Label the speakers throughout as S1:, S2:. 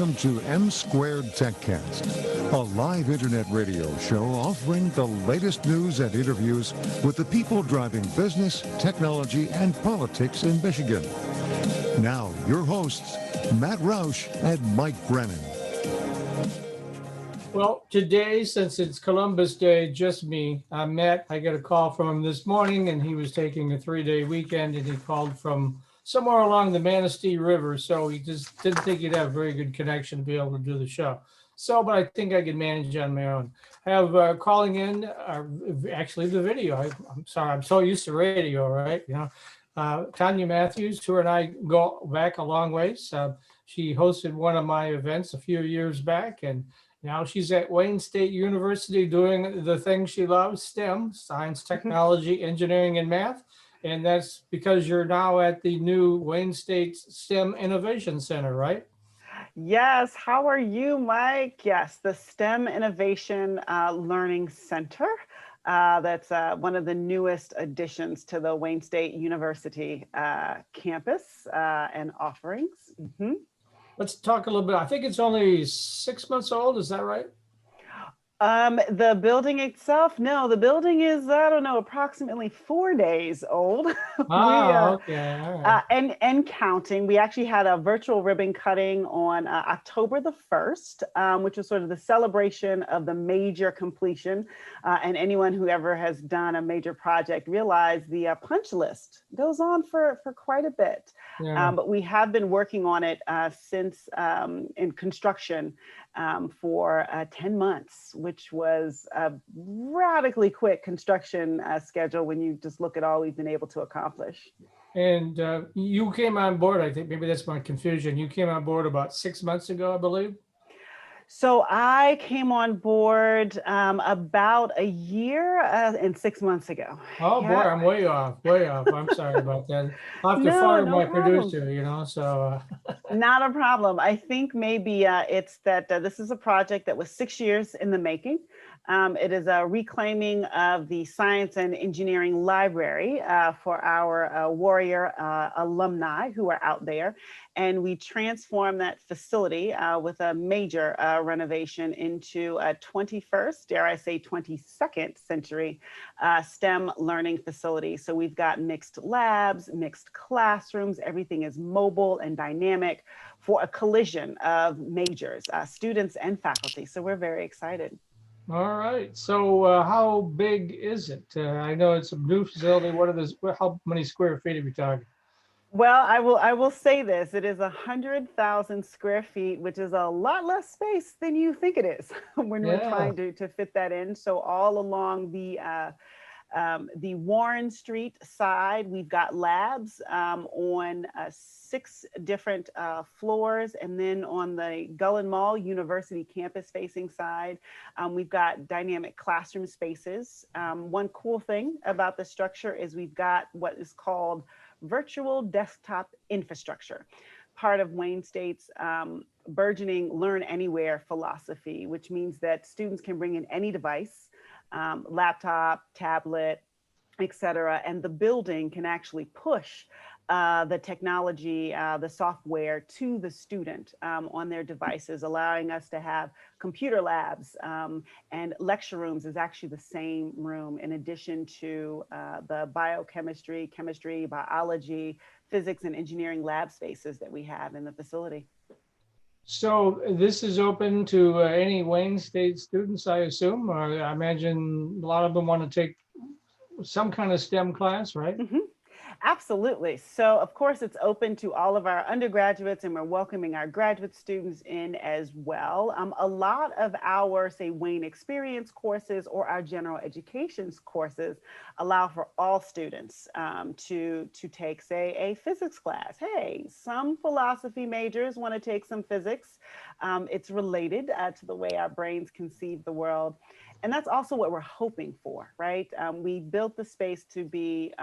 S1: welcome to M2TechCast, a live internet radio show offering the latest news and interviews with the people driving business, technology, and politics in Michigan. Now, your hosts, Matt Roush and Mike Brennan.
S2: Well, today, since it's Columbus Day, just me, Matt. I got a call from him this morning, and he was taking a 3-day weekend, and he called from somewhere along the Manistee River, so he just didn't think he'd have a very good connection to be able to do the show. So, but I think I can manage on my own. I have calling in, actually the video. I'm sorry, I'm so used to radio, right? Tanya Matthews, who and I go back a long ways. She hosted one of my events a few years back, and now she's at Wayne State University doing the thing she loves, STEM, science, technology, engineering, and math. And that's because you're now at the new Wayne State STEM Innovation Center, right?
S3: Yes. How are you, Mike? Yes, the STEM Innovation Learning Center. That's one of the newest additions to the Wayne State University campus and offerings. Mm-hmm.
S2: Let's talk a little bit. I think it's only 6 months old. Is that right?
S3: The building itself, no, the building is, I don't know, approximately 4 days old.
S2: Okay. All right.
S3: And counting. We actually had a virtual ribbon cutting on October the 1st, which was sort of the celebration of the major completion. And anyone who ever has done a major project realized the punch list goes on for quite a bit.
S2: Yeah.
S3: But we have been working on it since in construction for 10 months, which was a radically quick construction schedule when you just look at all we've been able to accomplish.
S2: And you came on board, I think maybe that's my confusion. You came on board about 6 months ago, I believe.
S3: So I came on board about a year and 6 months ago.
S2: Oh boy, I'm way off. I'm sorry about that. I'll have to fire my producer, so.
S3: Not a problem. I think maybe it's that this is a project that was 6 years in the making. It is a reclaiming of the science and engineering library for our Warrior alumni who are out there. And we transformed that facility with a major renovation into a 21st, dare I say 22nd century STEM learning facility. So we've got mixed labs, mixed classrooms, everything is mobile and dynamic for a collision of majors, students and faculty. So we're very excited.
S2: All right. So how big is it? I know it's a new facility. How many square feet are we talking?
S3: Well, I will say this. It is 100,000 square feet, which is a lot less space than you think it is when we're trying to fit that in. So all along the Warren Street side, we've got labs on 6 different floors. And then on the Gullen Mall University campus facing side, we've got dynamic classroom spaces. One cool thing about the structure is we've got what is called virtual desktop infrastructure, part of Wayne State's burgeoning Learn Anywhere philosophy, which means that students can bring in any device, laptop, tablet, et cetera, and the building can actually push the technology, the software to the student on their devices, allowing us to have computer labs and lecture rooms is actually the same room in addition to the biochemistry, chemistry, biology, physics, and engineering lab spaces that we have in the facility.
S2: So this is open to any Wayne State students, I assume, or I imagine a lot of them want to take some kind of STEM class, right?
S3: Mm-hmm. Absolutely. So of course it's open to all of our undergraduates and we're welcoming our graduate students in as well. A lot of our, say, Wayne Experience courses or our general education courses allow for all students to take, say, a physics class. Hey, some philosophy majors want to take some physics. It's related to the way our brains conceive the world. And that's also what we're hoping for, right? We built the space to be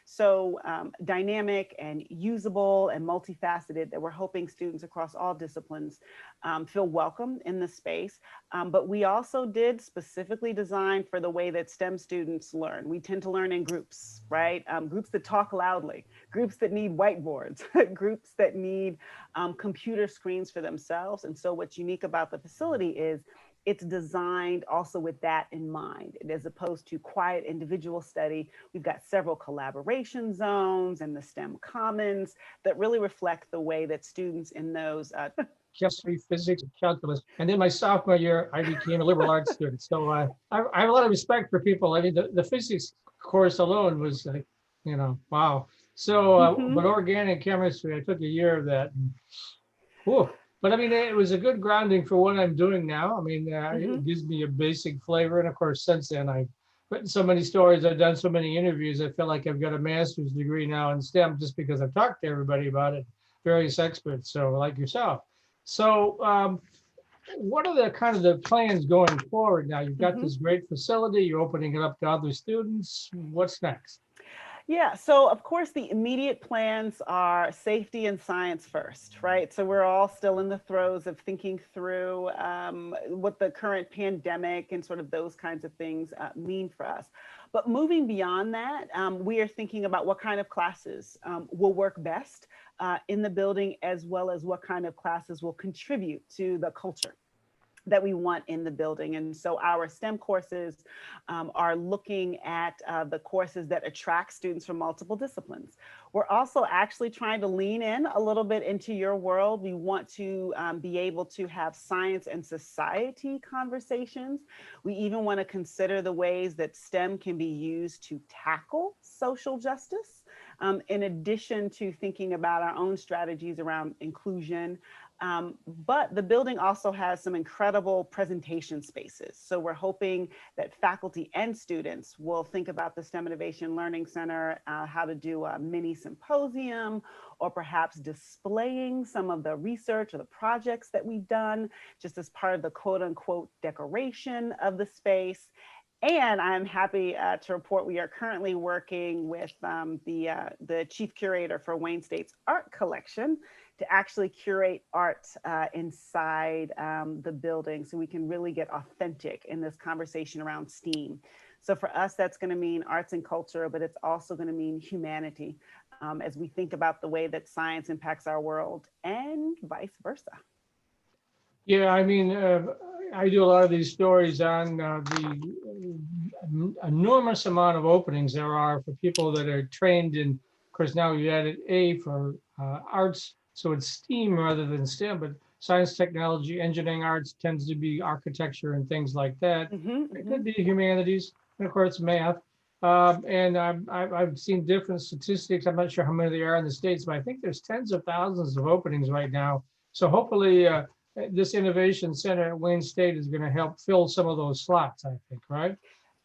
S3: so so dynamic and usable and multifaceted that we're hoping students across all disciplines feel welcome in the space. But we also did specifically design for the way that STEM students learn. We tend to learn in groups, right? Groups that talk loudly, groups that need whiteboards, groups that need computer screens for themselves. And so what's unique about the facility is it's designed also with that in mind. And as opposed to quiet individual study, we've got several collaboration zones and the STEM commons that really reflect the way that students in those
S2: chemistry, physics, and calculus. And then my sophomore year, I became a liberal arts student. So I have a lot of respect for people. I mean, the physics course alone was like, wow. So, but organic chemistry, I took a year of that. And, whew. But I mean, it was a good grounding for what I'm doing now. I mean, it gives me a basic flavor. And of course, since then, I've written so many stories, I've done so many interviews. I feel like I've got a master's degree now in STEM just because I've talked to everybody about it, various experts, so like yourself. So what are the kind of the plans going forward now? You've got this great facility, you're opening it up to other students. What's next?
S3: Yeah, so of course the immediate plans are safety and science first, right? So we're all still in the throes of thinking through what the current pandemic and sort of those kinds of things mean for us. But moving beyond that, we are thinking about what kind of classes will work best in the building, as well as what kind of classes will contribute to the culture that we want in the building. And so our STEM courses are looking at the courses that attract students from multiple disciplines. We're also actually trying to lean in a little bit into your world. We want to be able to have science and society conversations. We even want to consider the ways that STEM can be used to tackle social justice, in addition to thinking about our own strategies around inclusion. But the building also has some incredible presentation spaces. So we're hoping that faculty and students will think about the STEM Innovation Learning Center, how to do a mini symposium, or perhaps displaying some of the research or the projects that we've done, just as part of the quote unquote decoration of the space. And I'm happy to report we are currently working with the chief curator for Wayne State's art collection to actually curate art inside the building so we can really get authentic in this conversation around STEAM. So for us, that's going to mean arts and culture, but it's also going to mean humanity as we think about the way that science impacts our world and vice versa.
S2: Yeah, I mean, I do a lot of these stories on the enormous amount of openings there are for people that are trained in, of course, now you added A for arts, so it's STEAM rather than STEM, but science, technology, engineering, arts tends to be architecture and things like that. It could be humanities, and of course, math. And I've seen different statistics. I'm not sure how many there are in the States, but I think there's tens of thousands of openings right now. So hopefully this innovation center at Wayne State is going to help fill some of those slots, I think, right?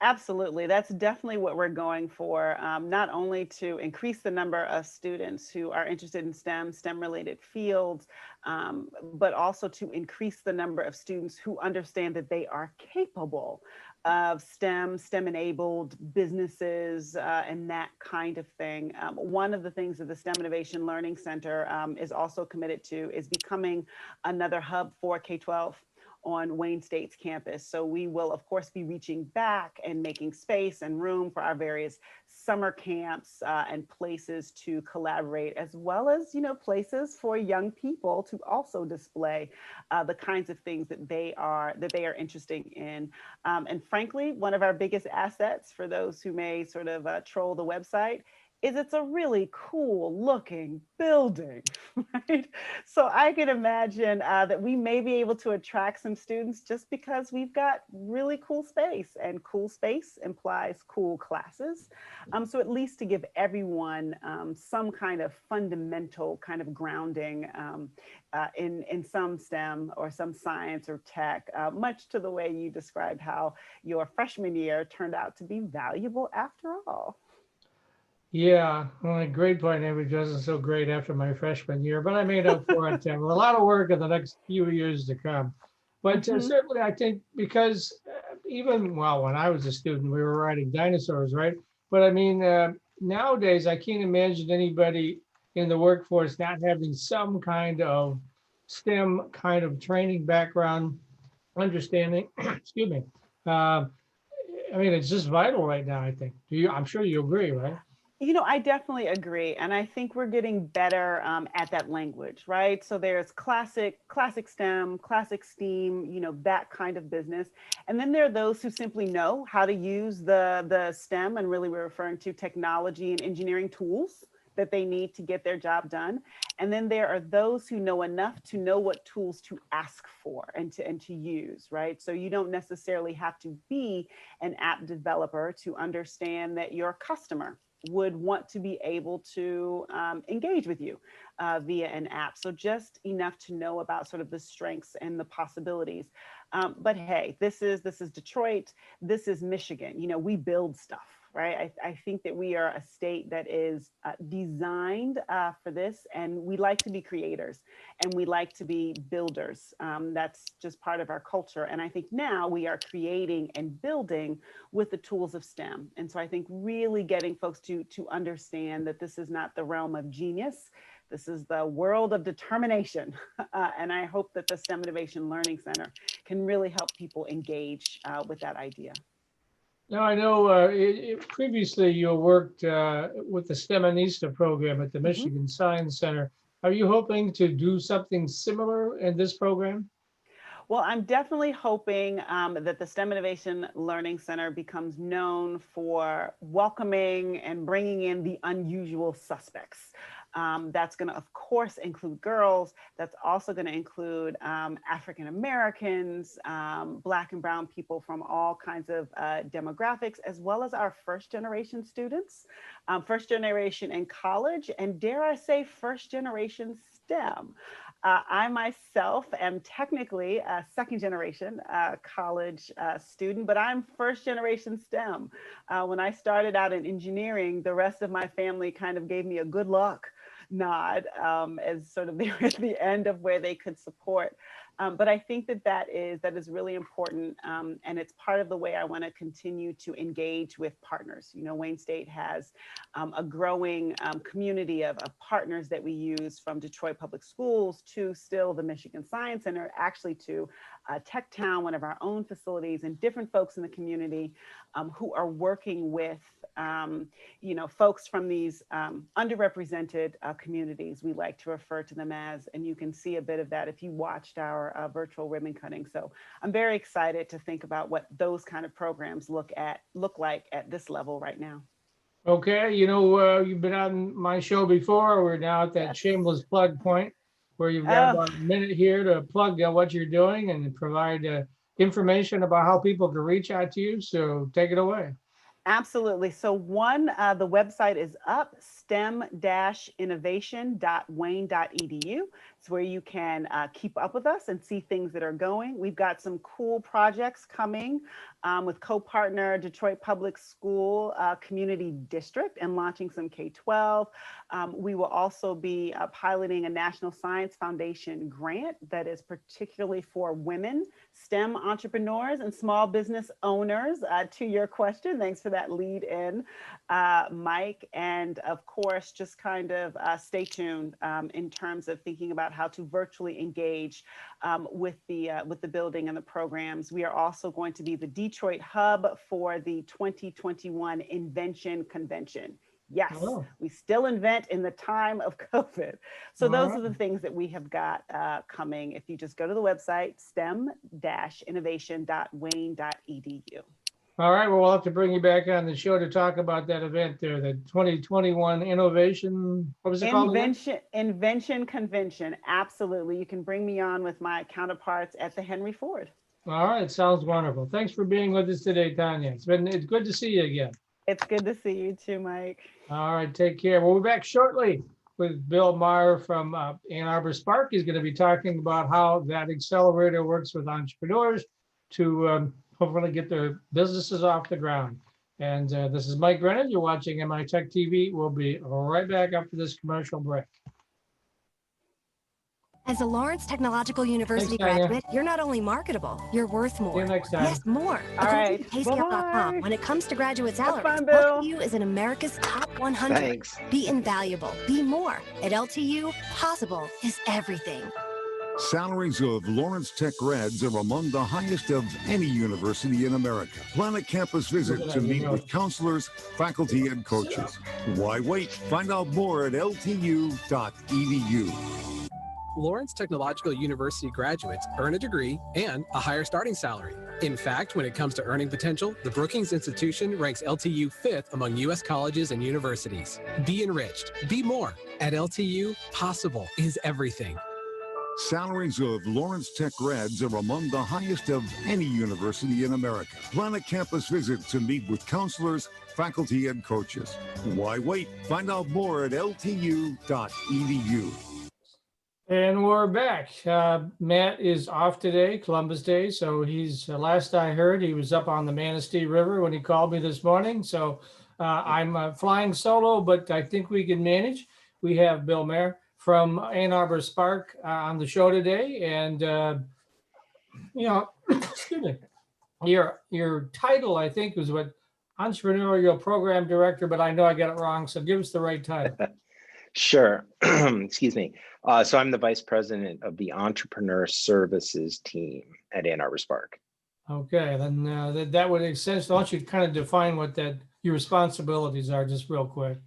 S3: Absolutely. That's definitely what we're going for, not only to increase the number of students who are interested in STEM-related fields, but also to increase the number of students who understand that they are capable of STEM-enabled businesses, and that kind of thing. One of the things that the STEM Innovation Learning Center is also committed to is becoming another hub for K-12 on Wayne State's campus. So we will, of course, be reaching back and making space and room for our various summer camps and places to collaborate, as well as, places for young people to also display the kinds of things that they are interested in. And frankly, one of our biggest assets for those who may sort of troll the website is it's a really cool looking building, right? So I can imagine that we may be able to attract some students just because we've got really cool space, and cool space implies cool classes. So at least to give everyone some kind of fundamental kind of grounding in some STEM or some science or tech, much to the way you described how your freshman year turned out to be valuable after all.
S2: Yeah, well, a great point. It wasn't so great after my freshman year, but I made up for it with a lot of work in the next few years to come. But certainly, I think because even, well, when I was a student, we were writing dinosaurs, right? But I mean, nowadays, I can't imagine anybody in the workforce not having some kind of STEM kind of training background, understanding. Excuse me. Uh, I mean, it's just vital right now, I think. Do you? I'm sure you agree, right?
S3: I definitely agree, and I think we're getting better at that language, right? So there's classic STEM, classic STEAM, that kind of business, and then there are those who simply know how to use the STEM, and really we're referring to technology and engineering tools that they need to get their job done. And then there are those who know enough to know what tools to ask for and to use, right? So you don't necessarily have to be an app developer to understand that your customer would want to be able to engage with you via an app. So just enough to know about sort of the strengths and the possibilities. But hey, this is Detroit. This is Michigan. We build stuff, right? I think that we are a state that is designed for this, and we like to be creators and we like to be builders. That's just part of our culture. And I think now we are creating and building with the tools of STEM. And so I think really getting folks to understand that this is not the realm of genius. This is the world of determination. And I hope that the STEM Innovation Learning Center can really help people engage with that idea.
S2: Now, I know previously you worked with the STEManista program at the
S3: Mm-hmm.
S2: Michigan Science Center. Are you hoping to do something similar in this program?
S3: Well, I'm definitely hoping that the STEM Innovation Learning Center becomes known for welcoming and bringing in the unusual suspects. That's going to, of course, include girls. That's also going to include African Americans, Black and Brown people from all kinds of demographics, as well as our first generation students, first generation in college, and dare I say, first generation STEM. I myself am technically a second generation college student, but I'm first generation STEM. When I started out in engineering, the rest of my family kind of gave me a good luck nod as sort of they were at the end of where they could support. But I think that is really important, and it's part of the way I want to continue to engage with partners. Wayne State has a growing community of partners that we use, from Detroit Public Schools to still the Michigan Science Center, actually to Tech Town, one of our own facilities, and different folks in the community who are working with folks from these underrepresented communities. We like to refer to them as, and you can see a bit of that if you watched our virtual ribbon cutting. So I'm very excited to think about what those kind of programs look like at this level right now.
S2: Okay, you've been on my show before. We're now at that
S3: Yes.
S2: shameless plug point where you've got about a minute here to plug what you're doing and provide information about how people can reach out to you. So take it away.
S3: Absolutely. So the website is up, stem-innovation.wayne.edu. It's where you can keep up with us and see things that are going. We've got some cool projects coming with co-partner Detroit Public School Community District and launching some K-12. We will also be piloting a National Science Foundation grant that is particularly for women, STEM entrepreneurs and small business owners. To your question, thanks for that lead in, Mike. And of course, just kind of stay tuned in terms of thinking about how to virtually engage with the building and the programs. We are also going to be the Detroit hub for the 2021 Invention Convention. Yes, we still invent in the time of COVID. So those are the things that we have got coming. If you just go to the website, stem-innovation.wayne.edu.
S2: All right, well, we'll have to bring you back on the show to talk about that event there, the 2021 Innovation, what was it called again?
S3: Invention Convention, absolutely. You can bring me on with my counterparts at the Henry Ford.
S2: All right, sounds wonderful. Thanks for being with us today, Tanya. It's good to see you again.
S3: It's good to see you too, Mike.
S2: All right, take care. We'll be back shortly with Bill Meyer from Ann Arbor Spark. He's going to be talking about how that accelerator works with entrepreneurs to hopefully get their businesses off the ground. And this is Mike Brennan. You're watching M2Tech TV. We'll be right back after this commercial break.
S4: As a Lawrence Technological University
S2: Thanks, Tanya.
S4: graduate, you're not only marketable, you're worth
S2: See
S4: more.
S2: you next time.
S4: Yes, more.
S3: All
S4: According
S3: right.
S4: to payscale.com,
S3: Bye-bye.
S4: when it comes to graduate
S3: Have
S4: salaries,
S3: fun, Bill.
S4: LTU is in America's top 100.
S5: Thanks.
S4: Be invaluable. Be more. At LTU, possible is everything.
S1: Salaries of Lawrence Tech grads are among the highest of any university in America. Plan a campus visit to meet with counselors, faculty, and coaches. Why wait? Find out more at ltu.edu.
S6: Lawrence Technological University graduates earn a degree and a higher starting salary. In fact, when it comes to earning potential, the Brookings Institution ranks LTU 5th among U.S. colleges and universities. Be enriched. Be more. At LTU, possible is everything.
S1: Salaries of Lawrence Tech grads are among the highest of any university in America. Plan a campus visit to meet with counselors, faculty, and coaches. Why wait? Find out more at ltu.edu.
S2: And we're back. Matt is off today, Columbus Day. So he's, last I heard, he was up on the Manistee River when he called me this morning. So I'm flying solo, but I think we can manage. We have Bill Mayer from Ann Arbor Spark on the show today. And, excuse me, your title, I think, was what, Entrepreneurial Program Director, but I know I got it wrong. So give us the right title.
S5: Sure. Excuse me. So I'm the vice president of the Entrepreneur Services team at Ann Arbor Spark.
S2: Okay, then that would make sense. Why don't you kind of define what your responsibilities are just real quick?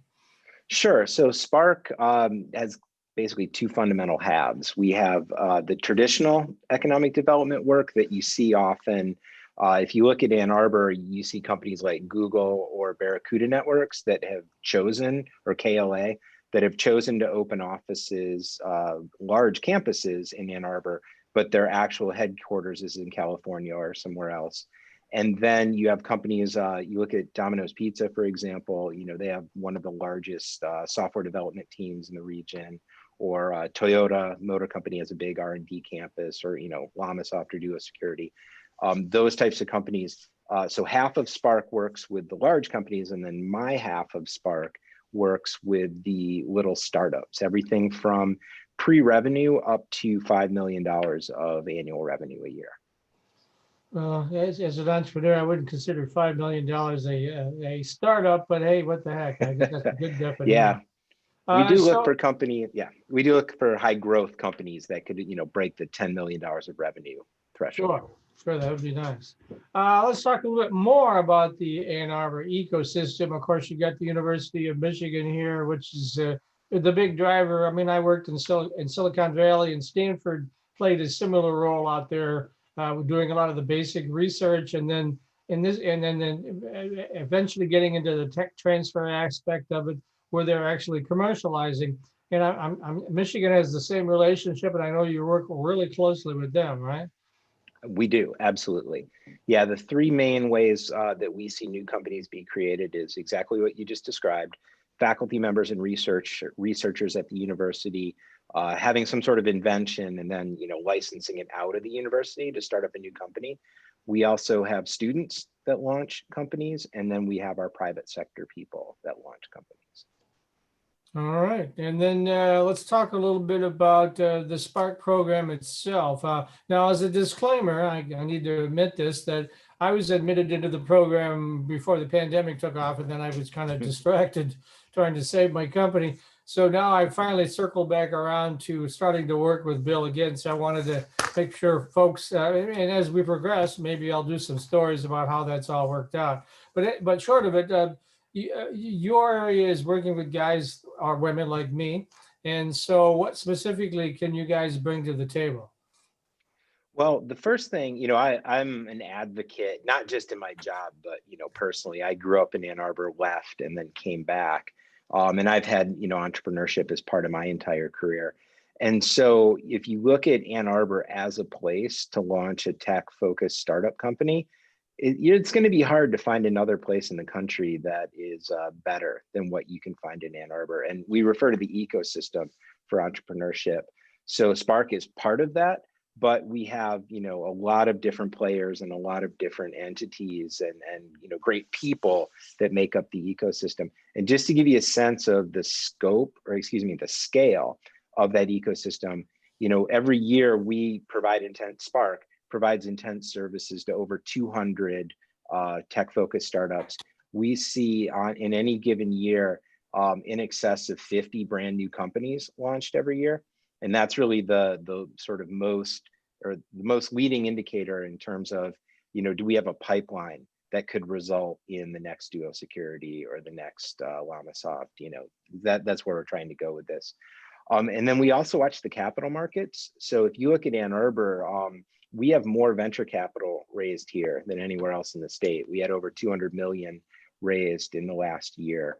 S5: Sure. So Spark has basically two fundamental halves. We have the traditional economic development work that you see often. If you look at Ann Arbor, you see companies like Google or Barracuda Networks that have chosen, or KLA, that have chosen to open offices, large campuses in Ann Arbor, but their actual headquarters is in California or somewhere else. And then you have companies, you look at Domino's Pizza, for example, they have one of the largest software development teams in the region, or Toyota Motor Company has a big R&D campus, or, Lamasoft or Duo Security. Those types of companies. So half of Spark works with the large companies, and then my half of Spark works with the little startups, everything from pre-revenue up to $5 million of annual revenue a year.
S2: As an entrepreneur, I wouldn't consider $5 million a startup, but hey, what the heck? I guess that's a good definition.
S5: Yeah, we do look for company. Yeah, we do look for high growth companies that could, break the $10 million of revenue threshold.
S2: Sure, that would be nice. Let's talk a little bit more about the Ann Arbor ecosystem. Of course, you got the University of Michigan here, which is the big driver. I mean, I worked in Silicon Valley, and Stanford played a similar role out there, doing a lot of the basic research, and then eventually getting into the tech transfer aspect of it, where they're actually commercializing. And Michigan has the same relationship, and I know you work really closely with them, right?
S5: We do, absolutely. Yeah, the three main ways that we see new companies be created is exactly what you just described. Faculty members and researchers at the university having some sort of invention and then licensing it out of the university to start up a new company. We also have students that launch companies, and then we have our private sector people that launch companies.
S2: All right, and then let's talk a little bit about the Spark program itself. Now, as a disclaimer, I need to admit this, that I was admitted into the program before the pandemic took off, and then I was kind of distracted trying to save my company. So now I finally circled back around to starting to work with Bill again. So I wanted to make sure folks, and as we progress, maybe I'll do some stories about how that's all worked out. But short of it, your area is working with guys or women like me. And so what specifically can you guys bring to the table?
S5: Well, the first thing, I'm an advocate, not just in my job, but, personally. I grew up in Ann Arbor, left, and then came back. And I've had, entrepreneurship as part of my entire career. And so if you look at Ann Arbor as a place to launch a tech-focused startup company, it's going to be hard to find another place in the country that is better than what you can find in Ann Arbor. And we refer to the ecosystem for entrepreneurship. So Spark is part of that, but we have, a lot of different players and a lot of different entities and great people that make up the ecosystem. And just to give you a sense of the scope, or excuse me, the scale of that ecosystem, every year we provide Spark provides intent services to over 200 tech-focused startups. We see in any given year in excess of 50 brand new companies launched every year, and that's really the sort of most leading indicator in terms of do we have a pipeline that could result in the next Duo Security or the next LlamaSoft. That's where we're trying to go with this. And then we also watch the capital markets. So if you look at Ann Arbor, we have more venture capital raised here than anywhere else in the state. We had over 200 million raised in the last year.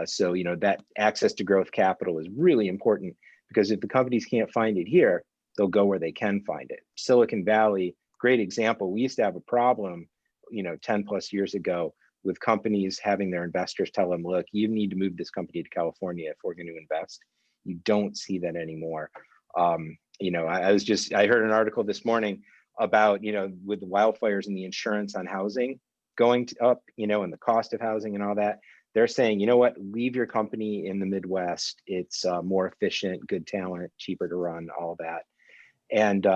S5: So that access to growth capital is really important, because if the companies can't find it here, they'll go where they can find it. Silicon Valley, great example. We used to have a problem 10 plus years ago with companies having their investors tell them, look, you need to move this company to California if we're going to invest. You don't see that anymore. I heard an article this morning about, with the wildfires and the insurance on housing going up, and the cost of housing and all that. They're saying, you know what, leave your company in the Midwest. It's more efficient, good talent, cheaper to run, all that. And,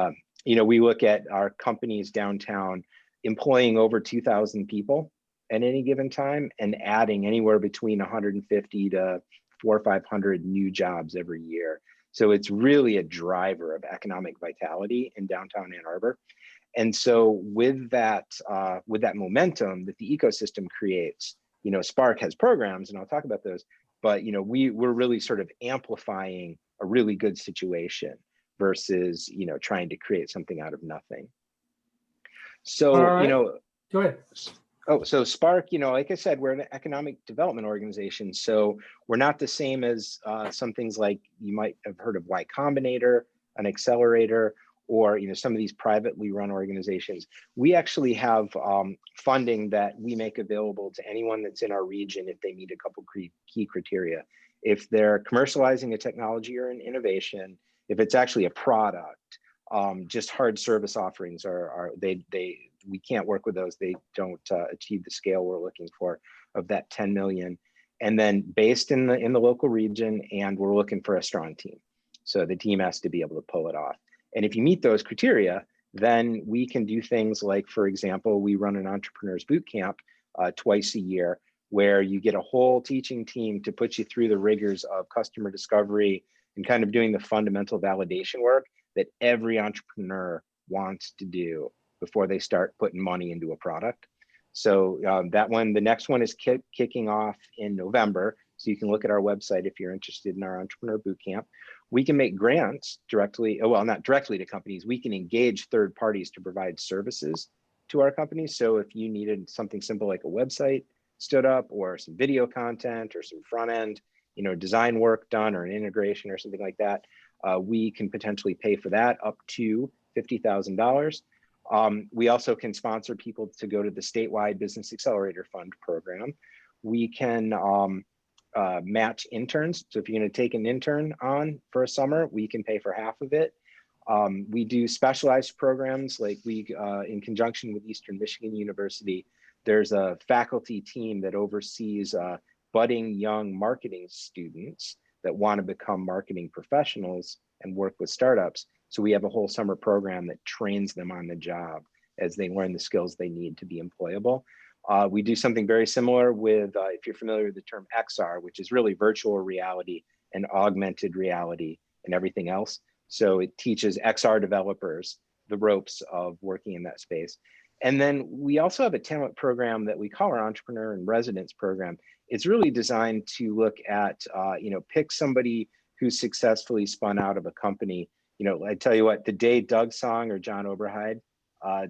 S5: we look at our companies downtown employing over 2,000 people at any given time and adding anywhere between 150 to 400 or 500 new jobs every year. So it's really a driver of economic vitality in downtown Ann Arbor. And so with that momentum that the ecosystem creates, Spark has programs, and I'll talk about those, but we're really sort of amplifying a really good situation versus trying to create something out of nothing. So
S2: right. Go ahead.
S5: Oh, so Spark, like I said, we're an economic development organization. So we're not the same as some things like you might have heard of Y Combinator, an accelerator, or some of these privately run organizations. We actually have funding that we make available to anyone that's in our region if they meet a couple key criteria. If they're commercializing a technology or an innovation, if it's actually a product, just hard service offerings we can't work with those. They don't achieve the scale we're looking for of that 10 million. And then based in the local region, and we're looking for a strong team. So the team has to be able to pull it off. And if you meet those criteria, then we can do things like, for example, we run an entrepreneurs boot camp twice a year, where you get a whole teaching team to put you through the rigors of customer discovery and kind of doing the fundamental validation work that every entrepreneur wants to do before they start putting money into a product. So the next one is kicking off in November. So you can look at our website if you're interested in our entrepreneur bootcamp. We can make grants directly, well, not directly to companies. We can engage third parties to provide services to our companies. So if you needed something simple like a website stood up, or some video content, or some front end, design work done, or an integration or something like that, we can potentially pay for that up to $50,000. We also can sponsor people to go to the statewide Business Accelerator Fund program. We can match interns. So if you're going to take an intern on for a summer, we can pay for half of it. We do specialized programs, like in conjunction with Eastern Michigan University, there's a faculty team that oversees budding young marketing students that want to become marketing professionals and work with startups. So we have a whole summer program that trains them on the job as they learn the skills they need to be employable. We do something very similar with, if you're familiar with the term XR, which is really virtual reality and augmented reality and everything else. So it teaches XR developers the ropes of working in that space. And then we also have a talent program that we call our Entrepreneur in Residence program. It's really designed to look at, pick somebody who's successfully spun out of a company. I tell you what, the day Doug Song or John Oberheide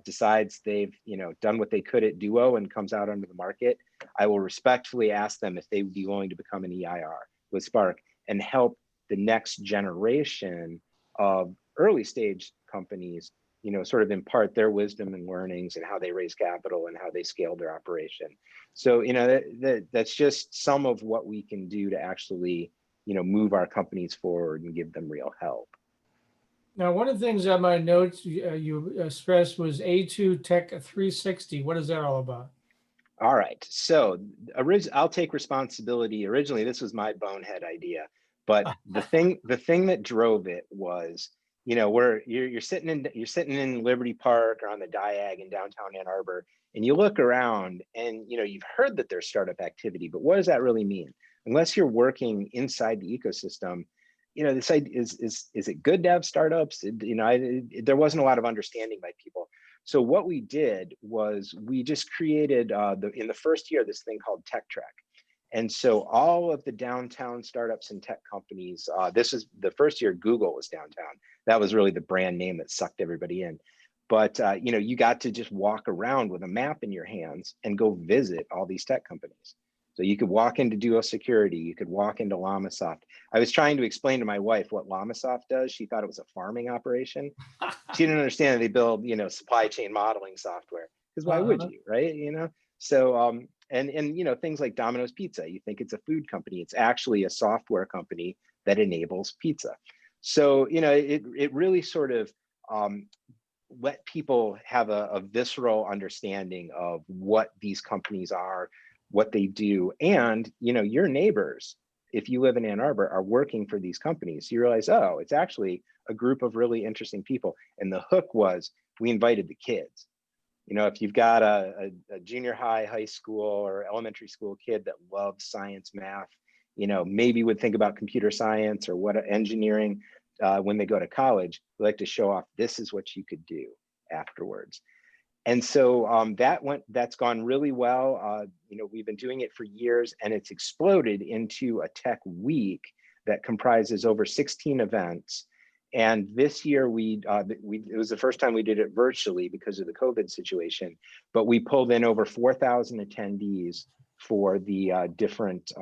S5: decides they've done what they could at Duo and comes out onto the market, I will respectfully ask them if they would be willing to become an EIR with Spark and help the next generation of early stage companies, sort of impart their wisdom and learnings and how they raise capital and how they scale their operation. So, that's just some of what we can do to actually, move our companies forward and give them real help.
S2: Now, one of the things on my notes you expressed was M2TechCast. What is that all about?
S5: All right. So I'll take responsibility. Originally, this was my bonehead idea, but the thing that drove it was, you're sitting in Liberty Park or on the Diag in downtown Ann Arbor, and you look around and you've heard that there's startup activity, but what does that really mean? Unless you're working inside the ecosystem, this idea is it good to have startups? There wasn't a lot of understanding by people. So what we did was we just created in the first year this thing called Tech Trek. And so all of the downtown startups and tech companies, this is the first year Google was downtown. That was really the brand name that sucked everybody in. But you got to just walk around with a map in your hands and go visit all these tech companies. So you could walk into Duo Security, you could walk into LlamaSoft. I was trying to explain to my wife what LlamaSoft does. She thought it was a farming operation. She didn't understand that they build, supply chain modeling software. Because why would you, right? So and things like Domino's Pizza, you think it's a food company. It's actually a software company that enables pizza. So it really sort of let people have a visceral understanding of what these companies are, what they do, and your neighbors, if you live in Ann Arbor, are working for these companies. You realize, oh, it's actually a group of really interesting people. And the hook was we invited the kids. If you've got a junior high school or elementary school kid that loves science, math, maybe would think about computer science or what engineering when they go to college, we like to show off, this is what you could do afterwards. And so that's gone really well. We've been doing it for years, and it's exploded into a tech week that comprises over 16 events. And this year it was the first time we did it virtually because of the COVID situation, but we pulled in over 4,000 attendees for the different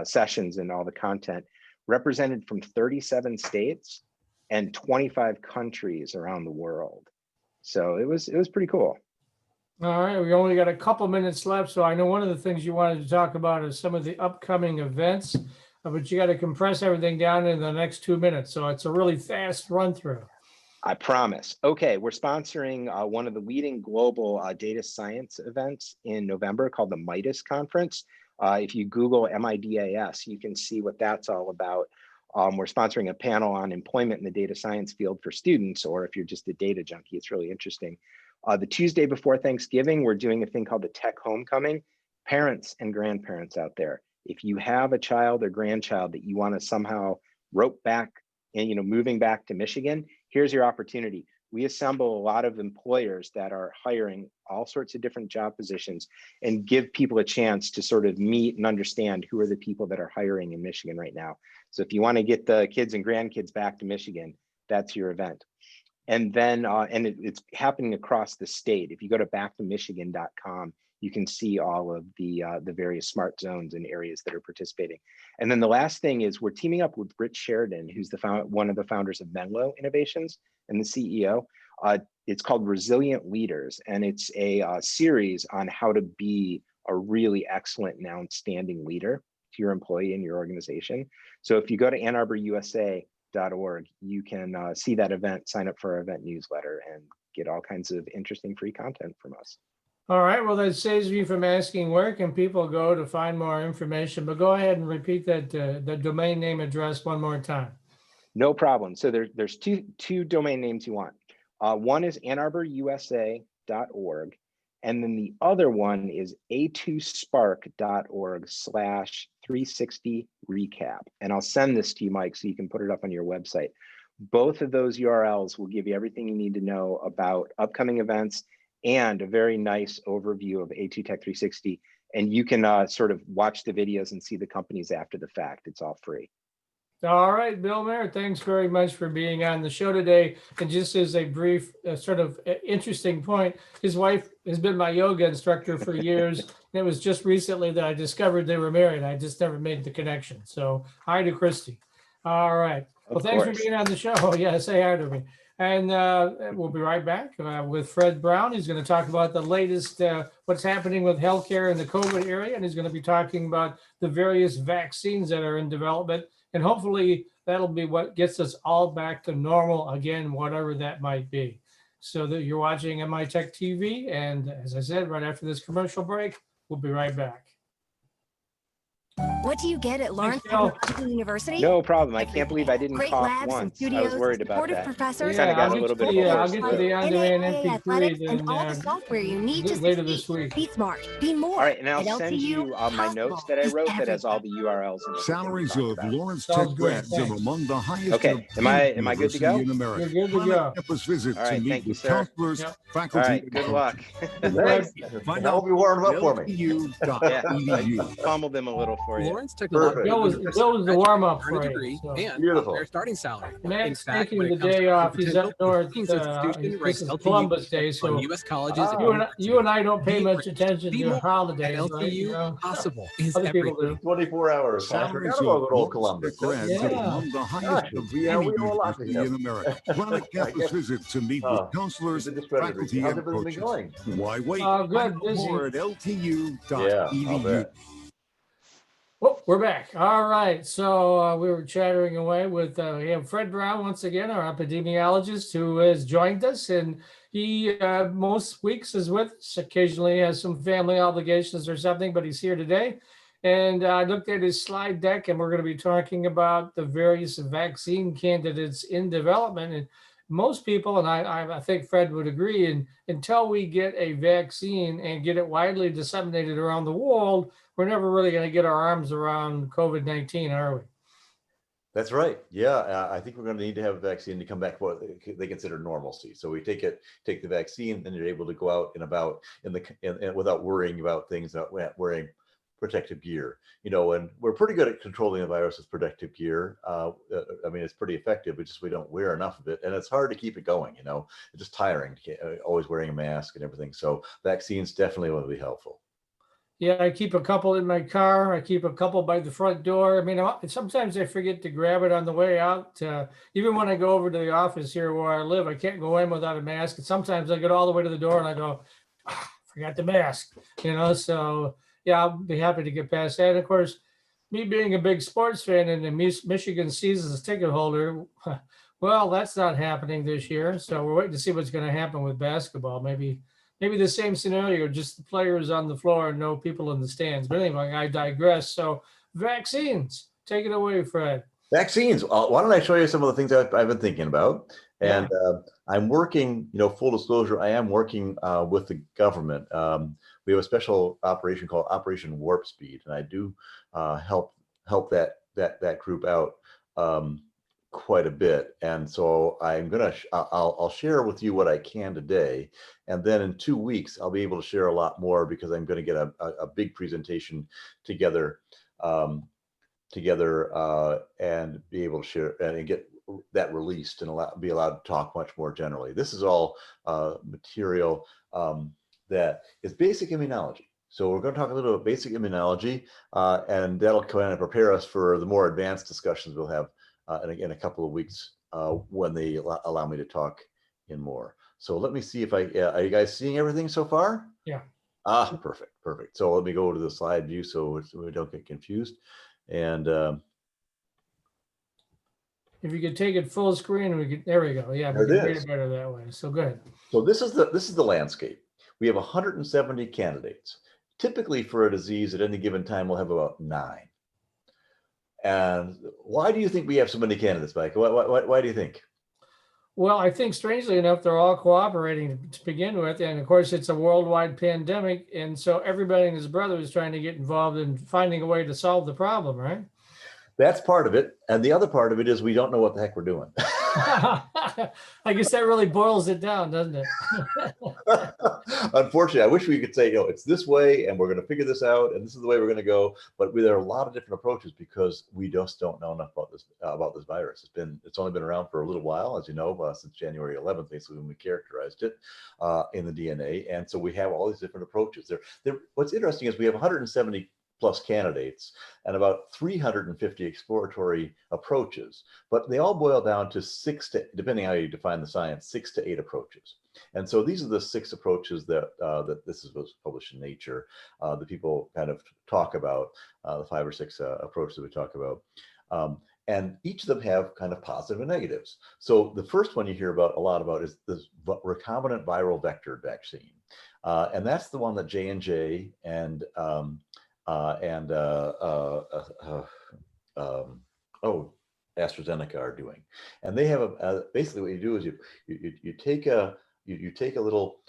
S5: sessions and all the content, represented from 37 states and 25 countries around the world. So it was pretty cool.
S2: All right, we only got a couple minutes left. So I know one of the things you wanted to talk about is some of the upcoming events, but you got to compress everything down in the next 2 minutes. So it's a really fast run through.
S5: I promise. Okay, we're sponsoring one of the leading global data science events in November called the MIDAS Conference. If you Google MIDAS, you can see what that's all about. We're sponsoring a panel on employment in the data science field for students, or if you're just a data junkie, it's really interesting. The Tuesday before Thanksgiving, we're doing a thing called the Tech Homecoming. Parents and grandparents out there, if you have a child or grandchild that you want to somehow rope back and moving back to Michigan, here's your opportunity. We assemble a lot of employers that are hiring all sorts of different job positions and give people a chance to sort of meet and understand who are the people that are hiring in Michigan right now. So if you want to get the kids and grandkids back to Michigan, that's your event. And then, it's happening across the state. If you go to backtomichigan.com, you can see all of the various smart zones and areas that are participating. And then the last thing is we're teaming up with Rich Sheridan, who's one of the founders of Menlo Innovations and the CEO. It's called Resilient Leaders, and it's a series on how to be a really excellent and outstanding leader to your employee and your organization. So if you go to AnnArborUSA.org, you can see that event, sign up for our event newsletter, and get all kinds of interesting free content from us.
S2: All right, well, that saves me from asking where can people go to find more information, but go ahead and repeat that the domain name address one more time.
S5: No problem. So there's two domain names you want. One is AnnArborUSA.org, and then the other one is a2spark.org/360recap. And I'll send this to you, Mike, so you can put it up on your website. Both of those URLs will give you everything you need to know about upcoming events and a very nice overview of A2Tech 360. And you can sort of watch the videos and see the companies after the fact. It's all free.
S2: All right, Bill Mayer, thanks very much for being on the show today. And just as a brief sort of interesting point, his wife has been my yoga instructor for years. And it was just recently that I discovered they were married. I just never made the connection. So hi to Christy. All right. Well, thanks for being on the show. Yeah, say hi to me. And we'll be right back with Fred Brown. He's going to talk about the latest, what's happening with healthcare in the COVID area. And he's going to be talking about the various vaccines that are in development. And hopefully that'll be what gets us all back to normal again, whatever that might be. So that you're watching MI Tech TV. And as I said, right after this commercial break, we'll be right back.
S4: What do you get at Lawrence
S2: Phil.
S4: Technological University?
S5: No problem. I can't believe I didn't
S4: Great
S5: cough
S4: labs and
S5: once. I
S4: studios,
S5: was worried about
S4: supportive
S5: that.
S4: professors,
S5: Kinda got a
S2: I'll
S5: little
S2: get
S5: bit
S2: to
S5: of
S2: the,
S5: a
S2: I'll
S5: hoarse
S2: get to
S5: throat.
S2: the on-demand
S4: NAIA
S2: MP3
S4: athletics, and
S2: then
S4: all the software you need to
S2: later
S4: succeed.
S2: this week.
S4: Be smart. Be more.
S5: All right, and I'll
S4: At
S5: send
S4: LTU,
S5: you my notes
S4: possible
S5: that I
S4: is
S5: wrote that has all
S4: everything.
S5: the URLs and everything we
S1: Salaries
S5: talked
S1: of
S5: about.
S1: Lawrence
S2: Sounds
S1: Tech
S2: great.
S1: grads are
S2: Thanks.
S1: among the highest
S5: Okay,
S1: of
S5: am I
S1: any
S5: good to
S1: university
S5: go?
S1: in America.
S2: You're good to
S1: Plan a
S2: go.
S1: campus visit
S5: All
S1: to
S5: right,
S1: meet
S5: thank you,
S1: with
S5: sir.
S1: counselors,
S2: Yep.
S5: All
S1: faculty,
S5: right,
S1: and
S5: good luck.
S1: coaches.
S7: Thanks.
S1: Find
S7: I
S1: out
S7: hope you warmed up for me.
S5: Yeah,
S1: LTU.edu.
S5: I pummeled them a little for you.
S6: Lawrence Technological
S7: Perfect.
S6: University
S2: Bill was the
S6: graduates
S2: warm-up
S6: earn
S2: for
S6: a
S2: you,
S6: degree
S2: so.
S6: and a
S7: Beautiful.
S6: higher starting salary. In
S2: Matt's
S6: fact,
S2: taking
S6: when
S2: the
S6: it comes to
S2: day
S6: earning
S2: off. He's
S6: potential,
S2: up
S6: the
S2: north.
S6: Brookings Institution
S2: This
S6: ranks
S2: is
S6: LTU
S2: Columbus Day,
S6: among
S2: so
S6: U.S. colleges and
S2: you and I don't pay
S6: Be
S2: much
S6: rich.
S2: attention
S6: Be
S2: to
S6: more. At
S2: holidays, right?
S6: LTU,
S2: You know,
S6: possible is
S2: other people
S6: everything.
S2: do.
S7: 24 hours. I
S1: Salaries
S7: forgot about
S1: of
S7: good old
S1: Lawrence Tech
S7: Columbus. That's
S1: grads are
S7: great.
S2: Yeah.
S1: among the
S7: Gosh,
S1: highest of
S7: we
S1: any
S7: owe a lot to
S1: university in
S7: him.
S1: America. Plan a
S7: I
S1: campus
S7: guess,
S1: visit to meet with
S7: you
S1: counselors,
S7: did discredit me.
S1: faculty,
S7: How's
S1: and
S7: everything been
S1: coaches.
S7: going?
S1: Why wait?
S2: Oh,
S1: Find
S2: good,
S1: out
S2: busy.
S1: more at
S7: Yeah, I'll
S1: LTU.edu.
S7: bet.
S2: Oh, we're back. All right. So we were chattering away with we have Fred Brown once again, our epidemiologist, who has joined us, and he most weeks is with us. Occasionally has some family obligations or something, but he's here today. And I looked at his slide deck, and we're going to be talking about the various vaccine candidates in development. And most people, and I think Fred would agree, and until we get a vaccine and get it widely disseminated around the world, we're never really going to get our arms around COVID-19, are we?
S7: That's right. Yeah, I think we're going to need to have a vaccine to come back to what they consider normalcy. So we take the vaccine, then you're able to go out and about without worrying about things, not wearing protective gear. And we're pretty good at controlling the virus with protective gear. I mean, it's pretty effective. It's just we don't wear enough of it, and it's hard to keep it going. It's just tiring, always wearing a mask and everything. So vaccines definitely will be helpful.
S2: Yeah, I keep a couple in my car. I keep a couple by the front door. I mean, sometimes I forget to grab it on the way out. Even when I go over to the office here where I live, I can't go in without a mask. And sometimes I get all the way to the door and I go, forgot the mask, So yeah, I'll be happy to get past that. And of course, me being a big sports fan and a Michigan season's ticket holder, well, that's not happening this year. So we're waiting to see what's going to happen with basketball. Maybe the same scenario, just the players on the floor and no people in the stands. But anyway, I digress. So vaccines, take it away, Fred.
S7: Vaccines. Why don't I show you some of the things I've been thinking about? And I'm working, full disclosure, I am working with the government. We have a special operation called Operation Warp Speed, and I do help that group out quite a bit. And so I'll share with you what I can today. And then in 2 weeks, I'll be able to share a lot more because I'm going to get a big presentation together and be able to share and get that released and be allowed to talk much more generally. This is all material that is basic immunology. So we're going to talk a little about basic immunology, and that'll kind of prepare us for the more advanced discussions we'll have in a couple of weeks when they allow me to talk in more. So let me see if are you guys seeing everything so far?
S2: Yeah.
S7: Perfect. So let me go to the slide view so we don't get confused. And
S2: if you could take it full screen, there we go. Yeah, we can read it better that way. So good.
S7: So this is the landscape. We have 170 candidates. Typically for a disease at any given time, we'll have about 9. And why do you think we have so many candidates, Mike? Why do you think?
S2: Well, I think strangely enough, they're all cooperating to begin with. And of course, it's a worldwide pandemic. And so everybody and his brother is trying to get involved in finding a way to solve the problem, right? That's
S7: part of it. And the other part of it is we don't know what the heck we're doing.
S2: I guess that really boils it down, doesn't it?
S7: Unfortunately, I wish we could say, it's this way and we're going to figure this out and this is the way we're going to go. But there are a lot of different approaches because we just don't know enough about this virus. It's only been around for a little while, as you know, since January 11th, basically when we characterized it in the DNA. And so we have all these different approaches. What's interesting is we have 170 plus candidates and about 350 exploratory approaches, but they all boil down to 6 to, depending how you define the science, 6 to 8 approaches. And so these are the 6 approaches that was published in Nature that people kind of talk about, the 5 or 6 approaches that we talk about. And each of them have kind of positive and negatives. So the first one you hear a lot about is this recombinant viral vector vaccine. And that's the one that J&J and and AstraZeneca are doing. And they have basically what you do is you take a little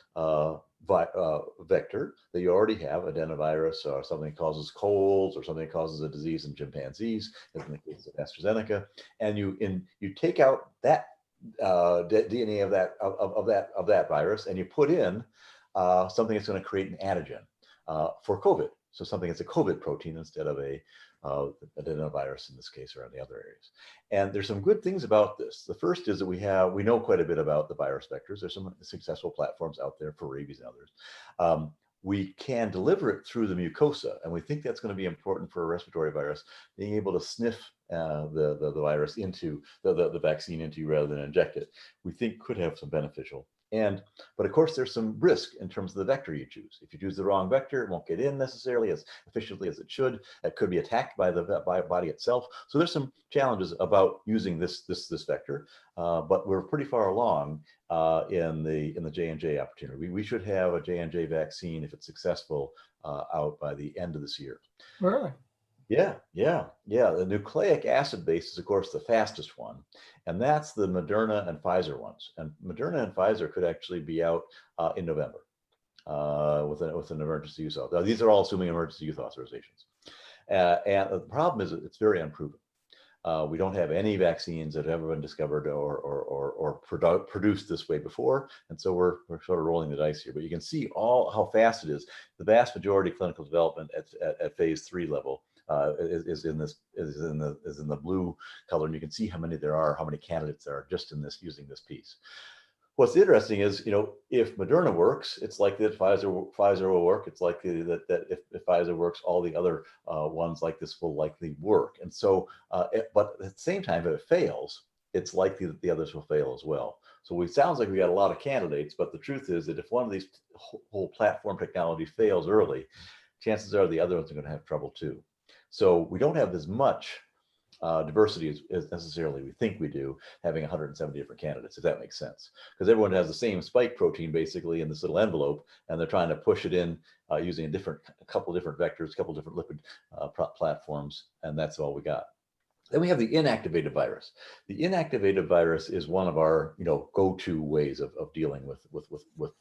S7: vector that you already have, adenovirus or something that causes colds or something that causes a disease in chimpanzees, as in the case of AstraZeneca, and you take out that DNA of that virus, and you put in something that's going to create an antigen for COVID. So something that's a COVID protein instead of a adenovirus in this case, or in the other areas. And there's some good things about this. The first is that we know quite a bit about the virus vectors. There's some successful platforms out there for rabies and others. We can deliver it through the mucosa, and we think that's going to be important for a respiratory virus, being able to sniff the virus into the vaccine into you rather than inject it. We think could have some beneficial. But of course, there's some risk in terms of the vector you choose. If you choose the wrong vector, it won't get in necessarily as efficiently as it should. It could be attacked by the body itself. So there's some challenges about using this vector, but we're pretty far along in the J&J opportunity. We should have a J&J vaccine, if it's successful, out by the end of this year.
S2: Really?
S7: Yeah. The nucleic acid base is, of course, the fastest one, and that's the Moderna and Pfizer ones. And Moderna and Pfizer could actually be out in November with an emergency use. These are all assuming emergency use authorizations. And the problem is it's very unproven. We don't have any vaccines that have ever been discovered or produced this way before, and so we're sort of rolling the dice here. But you can see how fast it is. The vast majority of clinical development at phase 3 level is in the blue color, and you can see how many there are, how many candidates there are just in this using this piece. What's interesting is, if Moderna works, it's likely that Pfizer will work. It's likely that if Pfizer works, all the other ones like this will likely work. And so, but at the same time, if it fails, it's likely that the others will fail as well. So it sounds like we got a lot of candidates, but the truth is that if one of these whole platform technologies fails early, chances are the other ones are going to have trouble too. So we don't have as much diversity as necessarily we think we do, having 170 different candidates, if that makes sense. Because everyone has the same spike protein basically in this little envelope, and they're trying to push it in using a couple different vectors, a couple different lipid platforms, and that's all we got. Then we have the inactivated virus. The inactivated virus is one of our go-to ways of dealing with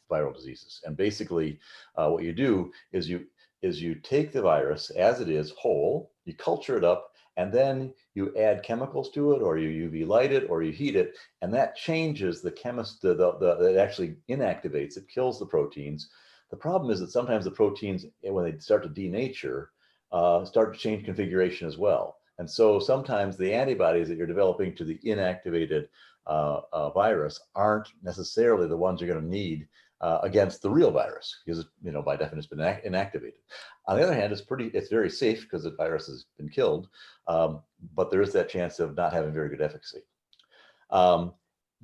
S7: viral diseases. And basically, what you do is you take the virus as it is whole, you culture it up, and then you add chemicals to it, or you UV light it, or you heat it, and that changes the chemistry. It actually inactivates. It kills the proteins. The problem is that sometimes the proteins, when they start to denature, start to change configuration as well. And so sometimes the antibodies that you're developing to the inactivated virus aren't necessarily the ones you're going to need against the real virus, because by definition it's been inactivated. On the other hand, it's very safe because the virus has been killed, but there is that chance of not having very good efficacy. The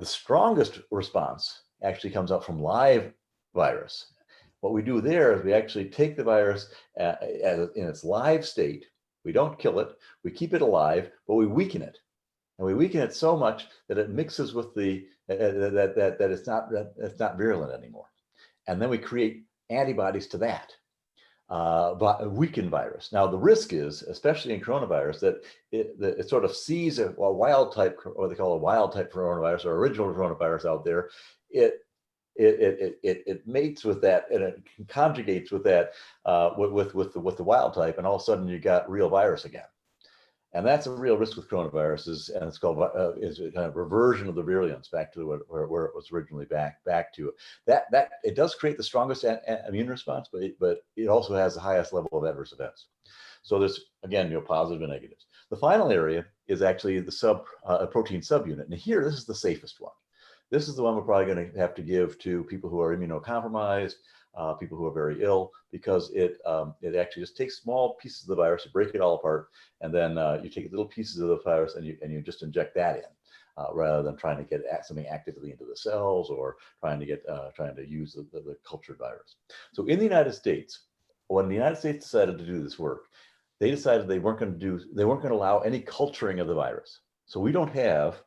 S7: strongest response actually comes out from live virus. What we do there is we actually take the virus in its live state. We don't kill it, we keep it alive, but we weaken it. And we weaken it so much that it mixes with that it's not virulent anymore. And then we create antibodies to that weakened virus. Now, the risk is, especially in coronavirus, that it sort of sees a wild type, what they call a wild type coronavirus or original coronavirus out there. It mates with that, and it conjugates with that with the wild type, and all of a sudden you got real virus again. And that's a real risk with coronaviruses, and it's called is a kind of reversion of the virulence back to where it was originally back to. That it does create the strongest immune response, but it also has the highest level of adverse events. So there's, again, positive and negatives. The final area is actually the protein subunit, and here this is the safest one. This is the one we're probably going to have to give to people who are immunocompromised, people who are very ill, because it actually just takes small pieces of the virus, you break it all apart, and then you take little pieces of the virus and you just inject that in, rather than trying to get something actively into the cells or trying to use the cultured virus. So in the United States, when the United States decided to do this work, they decided they weren't going to allow any culturing of the virus. So we don't have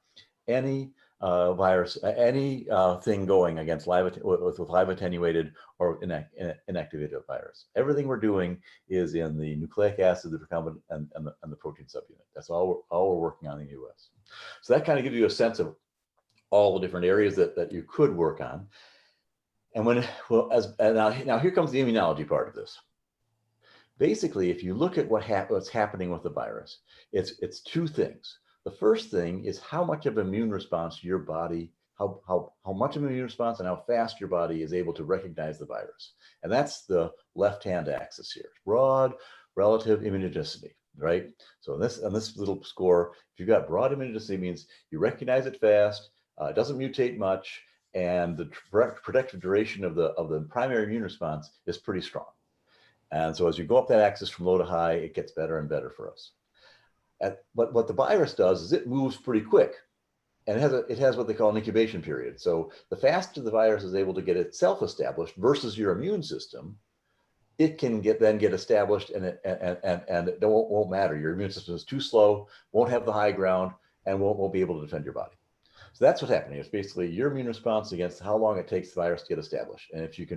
S7: any virus, any thing going against with live attenuated or inactivated virus. Everything we're doing is in the nucleic acid, the recombinant, and the protein subunit. That's all we're working on in the US. So that kind of gives you a sense of all the different areas that you could work on. And now here comes the immunology part of this. Basically, if you look at what's happening with the virus, it's two things. The first thing is how much of immune response your body, how much of an immune response and how fast your body is able to recognize the virus. And that's the left-hand axis here, broad relative immunogenicity, right? So on this little score, if you've got broad immunogenicity, means you recognize it fast, it doesn't mutate much, and the protective duration of the primary immune response is pretty strong. And so as you go up that axis from low to high, it gets better and better for us. But what the virus does is it moves pretty quick, and it has what they call an incubation period. So the faster the virus is able to get itself established versus your immune system, it can then get established, and it won't matter. Your immune system is too slow, won't have the high ground, and won't be able to defend your body. So that's what's happening. It's basically your immune response against how long it takes the virus to get established. And if your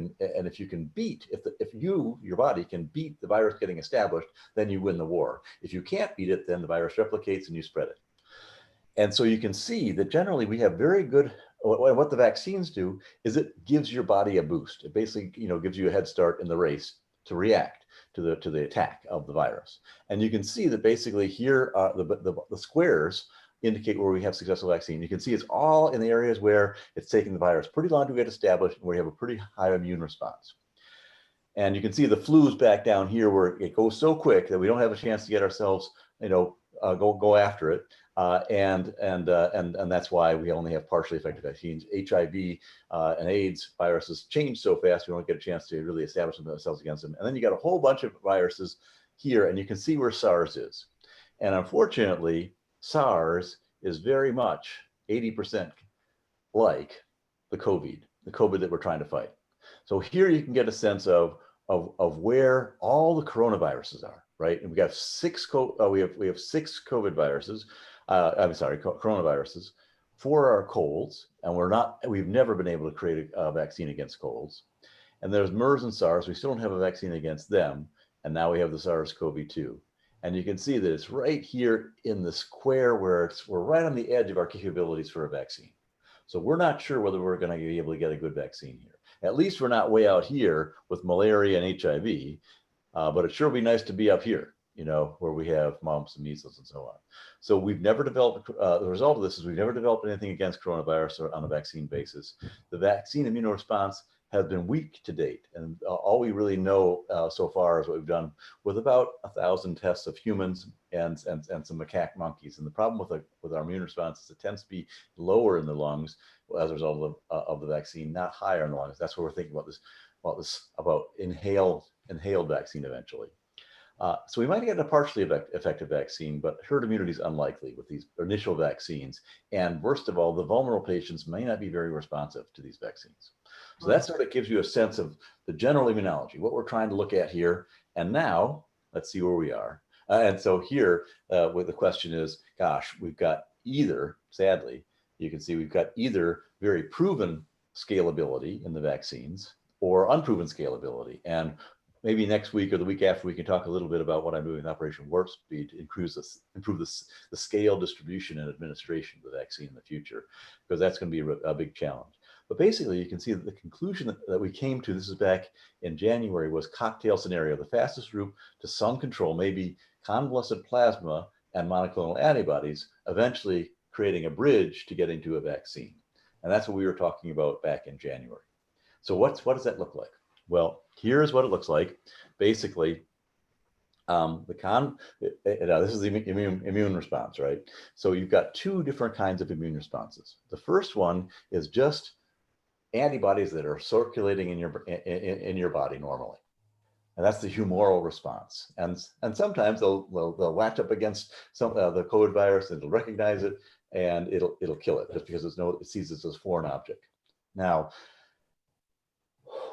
S7: body can beat the virus getting established, then you win the war. If you can't beat it, then the virus replicates and you spread it. And so you can see that generally we have very good, what the vaccines do is it gives your body a boost. It basically, gives you a head start in the race to react to the attack of the virus. And you can see that basically here, the squares indicate where we have successful vaccine. You can see it's all in the areas where it's taking the virus pretty long to get established and where you have a pretty high immune response. And you can see the flu's back down here where it goes so quick that we don't have a chance to get ourselves, go after it. And that's why we only have partially effective vaccines. HIV and AIDS viruses change so fast, we don't get a chance to really establish themselves against them. And then you got a whole bunch of viruses here, and you can see where SARS is. And unfortunately, SARS is very much 80% like the COVID that we're trying to fight. So here you can get a sense of where all the coronaviruses are, right? And we have six COVID viruses. Coronaviruses. 4 are colds, and we've never been able to create a vaccine against colds. And there's MERS and SARS. We still don't have a vaccine against them, and now we have the SARS-CoV-2. And you can see that it's right here in the square where we're right on the edge of our capabilities for a vaccine. So we're not sure whether we're going to be able to get a good vaccine here. At least we're not way out here with malaria and HIV, but it sure would be nice to be up here, where we have mumps and measles and so on. So we've never developed, the result of this is we've never developed anything against coronavirus or on a vaccine basis. The vaccine immune response has been weak to date. And all we really know so far is what we've done with about 1,000 tests of humans and some macaque monkeys. And the problem with our immune response is it tends to be lower in the lungs as a result of the vaccine, not higher in the lungs. That's what we're thinking about inhaled vaccine eventually. So we might get a partially effective vaccine, but herd immunity is unlikely with these initial vaccines. And worst of all, the vulnerable patients may not be very responsive to these vaccines. So that sort of gives you a sense of the general immunology, what we're trying to look at here. And now let's see where we are. And so here, where the question is, gosh, we've got either, sadly, you can see we've got either very proven scalability in the vaccines or unproven scalability. And maybe next week or the week after, we can talk a little bit about what I'm doing with Operation Warp Speed to improve the scale, distribution, and administration of the vaccine in the future, because that's going to be a big challenge. But basically, you can see that the conclusion that we came to, this is back in January, was cocktail scenario. The fastest route to some control may be convalescent plasma and monoclonal antibodies, eventually creating a bridge to getting to a vaccine. And that's what we were talking about back in January. So what does that look like? Well, here's what it looks like. Basically, this is the immune response, right? So you've got two different kinds of immune responses. The first one is just antibodies that are circulating in your body normally, and that's the humoral response. And sometimes they'll latch up against the COVID virus, and it'll recognize it, and it'll kill it just because it sees it as a foreign object. Now,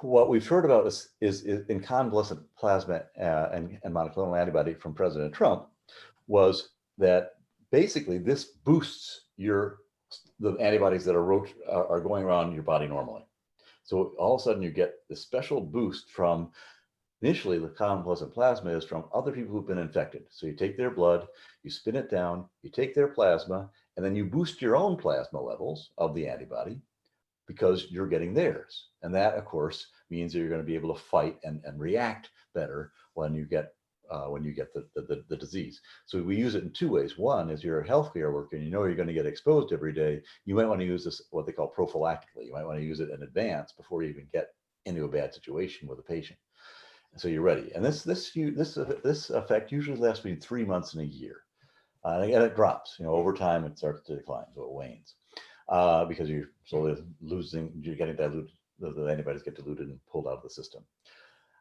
S7: what we've heard about is in convalescent plasma and monoclonal antibody from President Trump was that basically this boosts your the antibodies that are going around your body normally. So all of a sudden you get this special boost from, initially the convalescent plasma is from other people who've been infected. So you take their blood, you spin it down, you take their plasma, and then you boost your own plasma levels of the antibody because you're getting theirs. And that, of course, means that you're going to be able to fight and react better when you get the disease. So we use it in two ways. One is you're a healthcare worker and you know you're going to get exposed every day. You might want to use this, what they call prophylactically. You might want to use it in advance before you even get into a bad situation with a patient. So you're ready. And this effect usually lasts between 3 months and a year. And again, it drops. Over time it starts to decline, so it wanes because you're slowly you're getting diluted. The antibodies get diluted and pulled out of the system.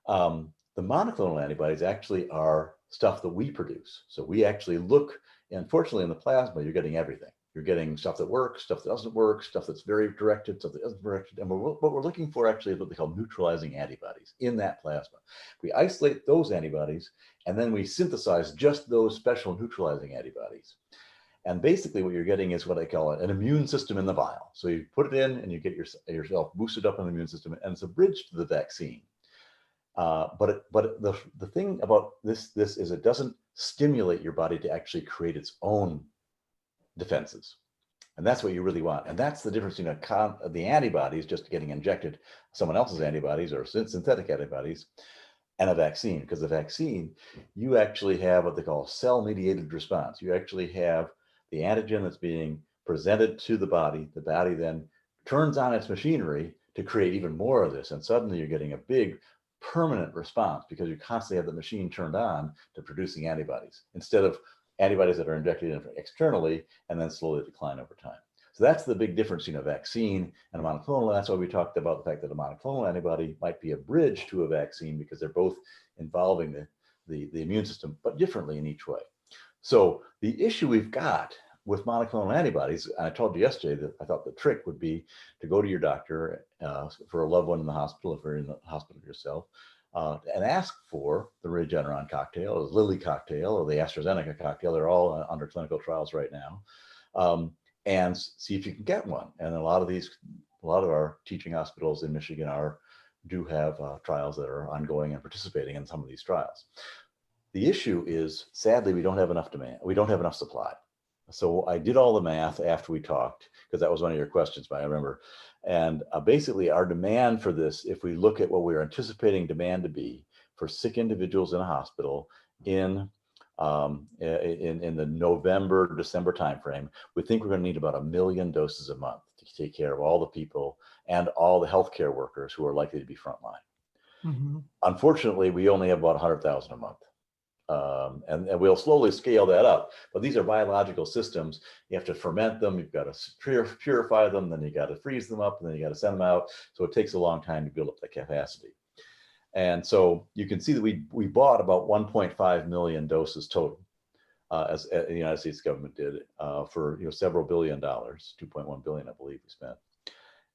S7: The monoclonal antibodies actually are stuff that we produce. So we actually look, and fortunately in the plasma, you're getting everything. You're getting stuff that works, stuff that doesn't work, stuff that's very directed, stuff that isn't directed. And what we're looking for actually is what they call neutralizing antibodies in that plasma. We isolate those antibodies, and then we synthesize just those special neutralizing antibodies. And basically what you're getting is what I call an immune system in the vial. So you put it in and you get yourself boosted up in the immune system, and it's a bridge to the vaccine. But the thing about this is it doesn't stimulate your body to actually create its own defenses. And that's what you really want. And that's the difference between the antibodies just getting injected, someone else's antibodies or synthetic antibodies, and a vaccine. Because the vaccine, you actually have what they call cell-mediated response. You actually have the antigen that's being presented to the body. The body then turns on its machinery to create even more of this. And suddenly you're getting a big permanent response because you constantly have the machine turned on to producing antibodies instead of antibodies that are injected in externally and then slowly decline over time. So that's the big difference between a vaccine and a monoclonal. That's why we talked about the fact that a monoclonal antibody might be a bridge to a vaccine because they're both involving the immune system, but differently in each way. So the issue we've got with monoclonal antibodies, I told you yesterday that I thought the trick would be to go to your doctor for a loved one in the hospital, if you're in the hospital yourself, and ask for the Regeneron cocktail, or the Lilly cocktail, or the AstraZeneca cocktail. They're all under clinical trials right now, and see if you can get one. And a lot of our teaching hospitals in Michigan do have trials that are ongoing and participating in some of these trials. The issue is, sadly, we don't have enough demand. We don't have enough supply. So I did all the math after we talked, because that was one of your questions, I remember. And basically our demand for this, if we look at what we're anticipating demand to be for sick individuals in a hospital in the November, December timeframe, we think we're going to need about 1 million doses a month to take care of all the people and all the healthcare workers who are likely to be frontline. Mm-hmm. Unfortunately, we only have about 100,000 a month. And we'll slowly scale that up, but these are biological systems. You have to ferment them, you've got to purify them, then you got to freeze them up, and then you got to send them out. So it takes a long time to build up the capacity. And so you can see that we bought about 1.5 million doses total, as the United States government did, for several $1 billion, 2.1 billion, I believe we spent.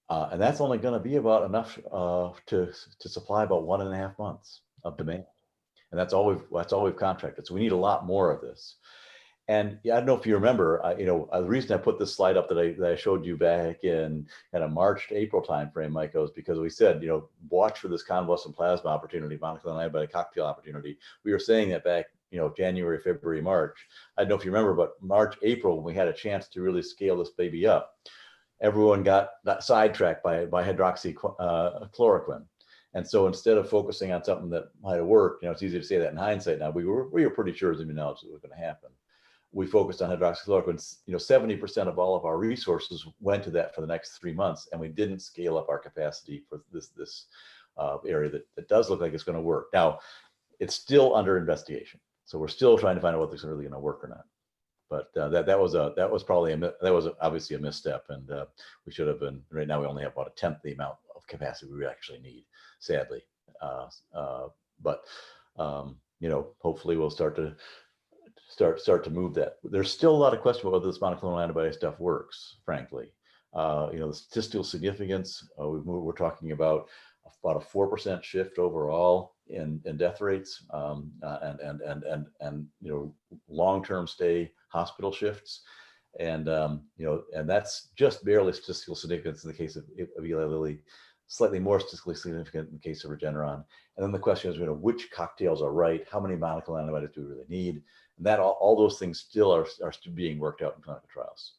S7: And that's only going to be about enough to supply about 1.5 months of demand. And that's all we've contracted. So we need a lot more of this. And I don't know if you remember, the reason I put this slide up that I showed you back in kind of March to April timeframe, Michael, is because we said, watch for this convalescent plasma opportunity, monoclonal antibody cocktail opportunity. We were saying that back, January, February, March. I don't know if you remember, but March, April, when we had a chance to really scale this baby up, everyone got sidetracked by hydroxychloroquine. And so instead of focusing on something that might have worked, it's easy to say that in hindsight now, we were pretty sure as immunologists it was going to happen. We focused on hydroxychloroquine. 70% of all of our resources went to that for the next 3 months, and we didn't scale up our capacity for this area that does look like it's going to work. Now, it's still under investigation, so we're still trying to find out whether it's really going to work or not. But that was obviously a misstep, and we should have been. Right now, we only have about 1/10 the amount of capacity we actually need, sadly. But hopefully we'll start to move that. There's still a lot of question about whether this monoclonal antibody stuff works, frankly. The statistical significance, we're talking about a 4% shift overall in death rates, and long-term stay hospital shifts. And that's just barely statistical significance in the case of Eli Lilly, slightly more statistically significant in the case of Regeneron. And then the question is, which cocktails are right? How many monoclonal antibodies do we really need? And that all those things still are still being worked out in clinical trials.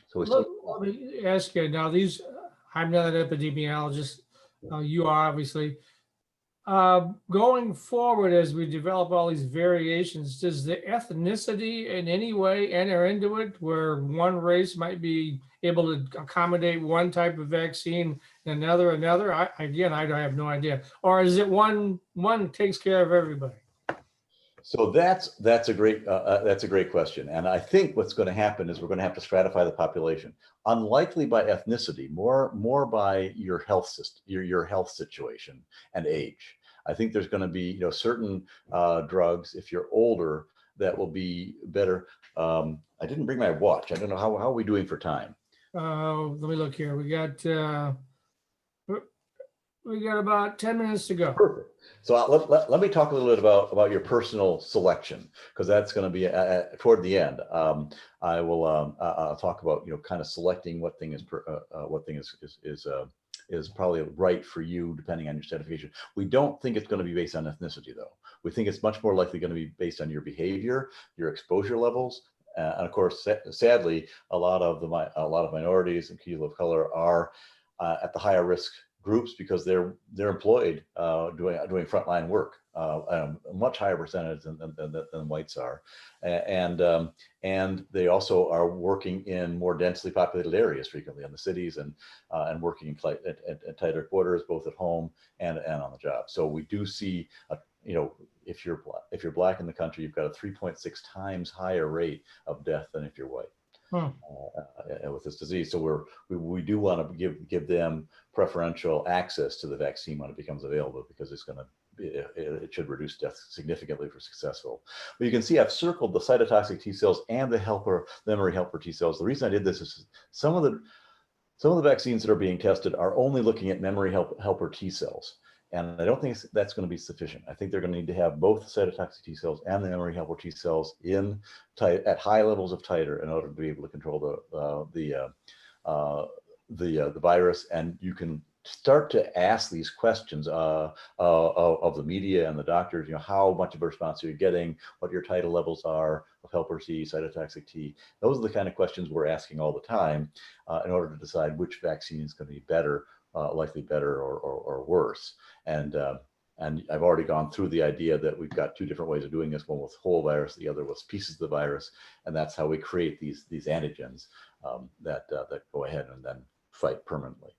S7: So
S2: let me ask you now, I'm not an epidemiologist, you are obviously. Going forward, as we develop all these variations, does the ethnicity in any way enter into it, where one race might be able to accommodate one type of vaccine and another? I have no idea. Or is it one takes care of everybody?
S7: So that's a great question, and I think what's going to happen is we're going to have to stratify the population, unlikely by ethnicity, more by your health system, your health situation and age. I think there's going to be certain drugs, if you're older, that will be better. I didn't bring my watch. I don't know how are we doing for time.
S2: Let me look here. We got about 10 minutes to go.
S7: Perfect. So let me talk a little bit about your personal selection, because that's going to be toward the end. I will I'll talk about kind of selecting what thing is probably right for you depending on your stratification. We don't think it's going to be based on ethnicity, though. We think it's much more likely going to be based on your behavior, your exposure levels, and of course, sadly, a lot of minorities and people of color are at the higher risk groups because they're employed doing frontline work, a much higher percentage than whites are, and they also are working in more densely populated areas frequently in the cities and working in tighter quarters, both at home and on the job. So we do see if you're Black in the country, you've got a 3.6 times higher rate of death than if you're white. With this disease. So we do want to give them preferential access to the vaccine when it becomes available, because it should reduce death significantly if we're successful. But you can see I've circled the cytotoxic T cells and the memory helper T cells. The reason I did this is some of the vaccines that are being tested are only looking at memory helper T cells. And I don't think that's going to be sufficient. I think they're going to need to have both the cytotoxic T cells and the memory helper T cells at high levels of titer in order to be able to control the virus. And you can start to ask these questions of the media and the doctors. How much of a response are you getting? What your titer levels are of helper T, cytotoxic T. Those are the kind of questions we're asking all the time in order to decide which vaccine is going to be better. Likely better or worse. And I've already gone through the idea that we've got two different ways of doing this, one with whole virus, the other with pieces of the virus. And that's how we create these antigens that go ahead and then fight permanently.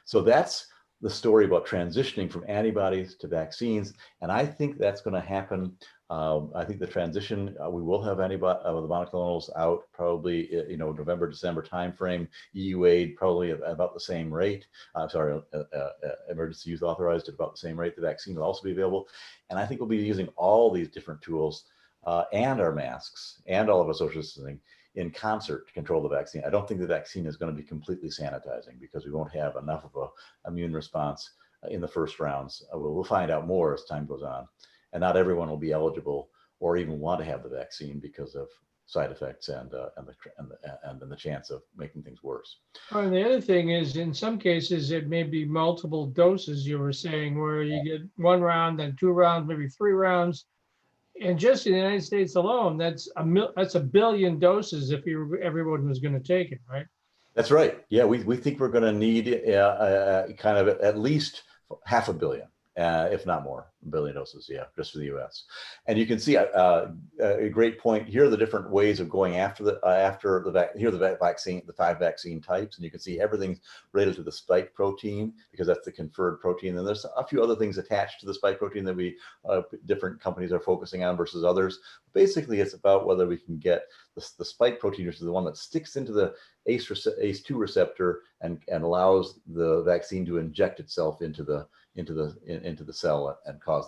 S7: So that's the story about transitioning from antibodies to vaccines. And I think that's going to happen. I think the transition, we will have the monoclonals out probably, November, December timeframe. EUA probably about the same rate. Emergency use authorized at about the same rate. The vaccine will also be available. And I think we'll be using all these different tools and our masks and all of our social distancing in concert to control the vaccine. I don't think the vaccine is going to be completely sanitizing, because we won't have enough of an immune response in the first rounds. We'll find out more as time goes on. And not everyone will be eligible or even want to have the vaccine because of side effects and the chance of making things worse.
S2: And the other thing is, in some cases, it may be multiple doses, you were saying, where you get one round, then 2 rounds, maybe 3 rounds. And just in the United States alone, that's a billion doses if everyone was going to take it, right?
S7: That's right. Yeah, we think we're going to need kind of at least 500 million. If not more, 1 billion doses, just for the U.S. And you can see a great point here. The different ways of going after the vaccine, the 5 vaccine types, and you can see everything's related to the spike protein, because that's the conferred protein. And there's a few other things attached to the spike protein that different companies are focusing on versus others. Basically, it's about whether we can get the spike protein, which is the one that sticks into the ACE2 receptor and allows the vaccine to inject itself into the cell and cause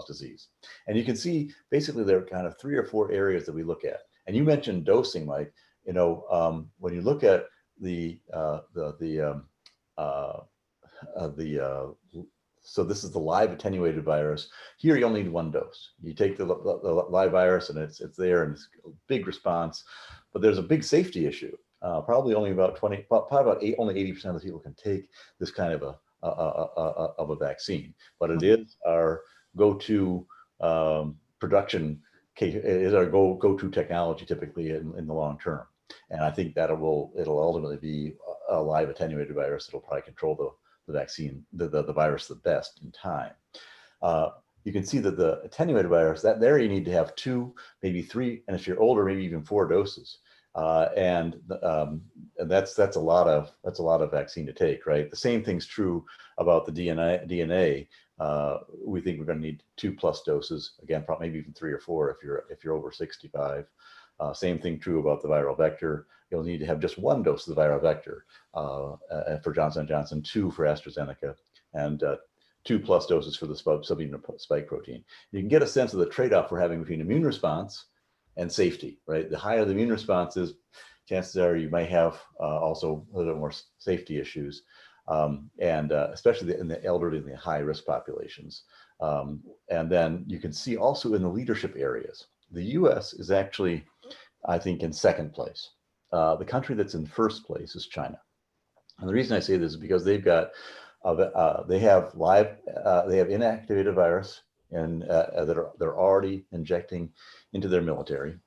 S7: disease. And you can see basically there are kind of 3 or 4 areas that we look at. And you mentioned dosing, Mike. When you look at the So this is the live attenuated virus. Here you only need one dose. You take the live virus and it's there and it's a big response, but there's a big safety issue. Probably only about only 80% of the people can take this kind of a vaccine, but it is our go-to production case. It is our go-to technology typically in the long term. And I think that it'll ultimately be a live attenuated virus that'll probably control the vaccine, the virus the best in time. You can see that the attenuated virus, that there you need to have 2, maybe 3, and if you're older, maybe even 4 doses. And that's a lot of vaccine to take, right? The same thing's true about the DNA. We think we're going to need 2+ doses. Again, probably maybe even 3 or 4 if you're over 65. Same thing true about the viral vector. You'll need to have just 1 dose of the viral vector for Johnson & Johnson, 2 for AstraZeneca, and 2+ doses for the subunit spike protein. You can get a sense of the trade-off we're having between immune response and safety, right? The higher the immune response is, chances are you might have also a little bit more safety issues, and especially in the elderly and the high-risk populations. And then you can see also in the leadership areas, the US is actually, I think, in 2nd place. The country that's in 1st place is China. And the reason I say this is because they've got, they have inactivated virus and they're already injecting into their military.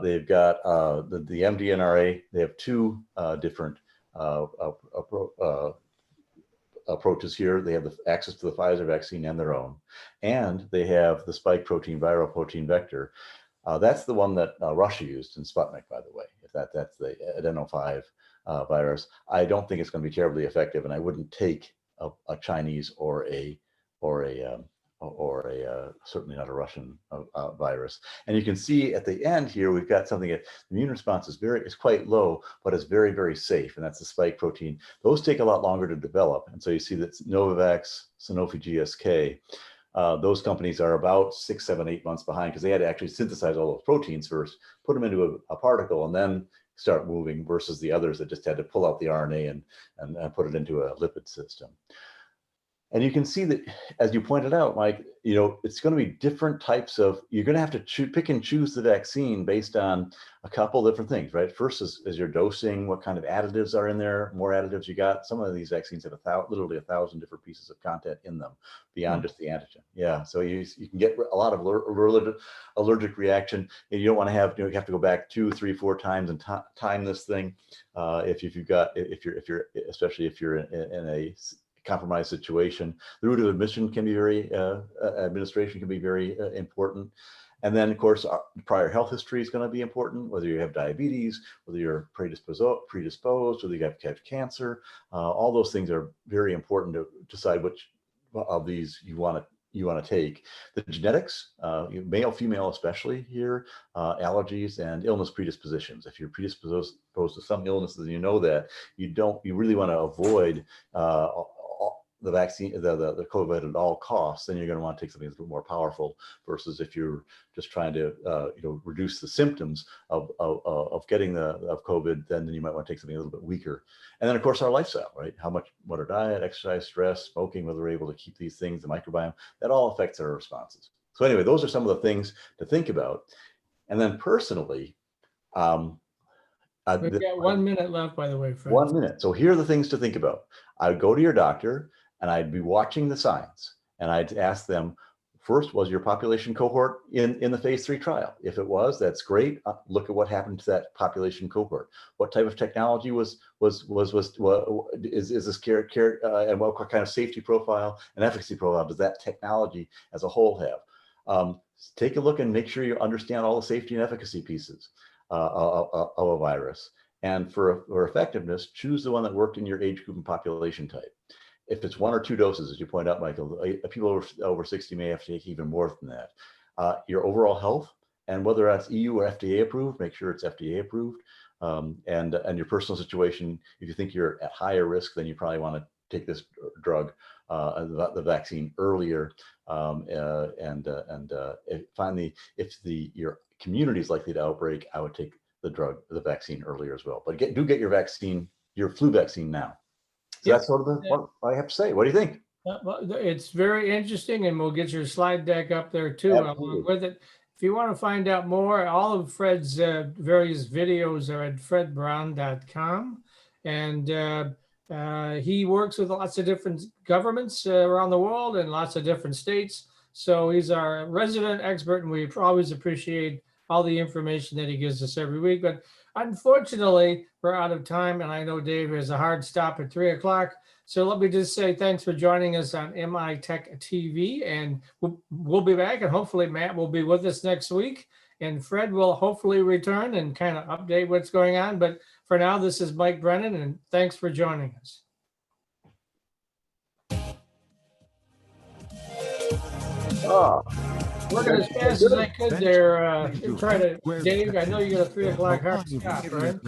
S7: They've got the mRNA. They have 2 different approaches here. They have the access to the Pfizer vaccine and their own, and they have the spike protein, viral protein vector. That's the one that Russia used in Sputnik, by the way. If that's the adeno5 virus, I don't think it's going to be terribly effective, and I wouldn't take a Chinese or a certainly not a Russian virus. And you can see at the end here, we've got something that the immune response is quite low, but it's very, very safe. And that's the spike protein. Those take a lot longer to develop. And so you see that Novavax, Sanofi, GSK, those companies are about 6, 7, 8 months behind because they had to actually synthesize all those proteins first, put them into a particle, and then start moving, versus the others that just had to pull out the RNA and put it into a lipid system. And you can see that, as you pointed out, Mike, it's going to be different types of, you're going to have to pick and choose the vaccine based on a couple different things, right? First is your dosing, what kind of additives are in there, more additives you got. Some of these vaccines have literally 1,000 different pieces of content in them beyond just the antigen. Yeah, so you can get a lot of allergic reaction, and you don't want to have, you have to go back 2, 3, 4 times and time this thing. Especially if you're in a compromised situation. The route of administration can be very important. And then, of course, prior health history is going to be important, whether you have diabetes, whether you're predisposed, whether you have cancer. All those things are very important to decide which of these you want to take. The genetics, male, female, especially here, allergies and illness predispositions. If you're predisposed to some illnesses, you know that you really want to avoid the vaccine, the COVID at all costs, then you're going to want to take something that's a bit more powerful, versus if you're just trying to reduce the symptoms of getting of COVID, then you might want to take something a little bit weaker. And then, of course, our lifestyle, right? What our diet, exercise, stress, smoking, whether we're able to keep these things, the microbiome, that all affects our responses. So anyway, those are some of the things to think about. And then personally,
S2: we've got 1 minute left, by the way, friends.
S7: 1 minute. So here are the things to think about. I would go to your doctor and I'd be watching the signs, and I'd ask them, first, was your population cohort in the phase 3 trial? If it was, that's great. Look at what happened to that population cohort. What type of technology is this care, and what kind of safety profile and efficacy profile does that technology as a whole have? Take a look and make sure you understand all the safety and efficacy pieces of a virus. And for effectiveness, choose the one that worked in your age group and population type. If it's 1 or 2 doses, as you point out, Michael, people over 60 may have to take even more than that. Your overall health, and whether that's EU or FDA approved, make sure it's FDA approved. And your personal situation, if you think you're at higher risk, then you probably want to take this drug, the vaccine earlier. Finally, if your community is likely to outbreak, I would take the vaccine earlier as well. But do get your flu vaccine now. So that's sort of what I have to say. What do you think?
S2: Well, it's very interesting, and we'll get your slide deck up there too
S7: Absolutely.
S2: with it. If you want to find out more, all of Fred's various videos are at fredbrown.com. And he works with lots of different governments around the world and lots of different states. So he's our resident expert, and we always appreciate all the information that he gives us every week. But unfortunately, we're out of time, and I know Dave has a hard stop at 3 o'clock. So let me just say thanks for joining us on MI Tech TV, and we'll be back, and hopefully Matt will be with us next week, and Fred will hopefully return and kind of update what's going on. But for now, this is Mike Brennan, and thanks for joining us. Working as fast as I could there. Try to, Dave, I know you got a 3 o'clock hard stop, right?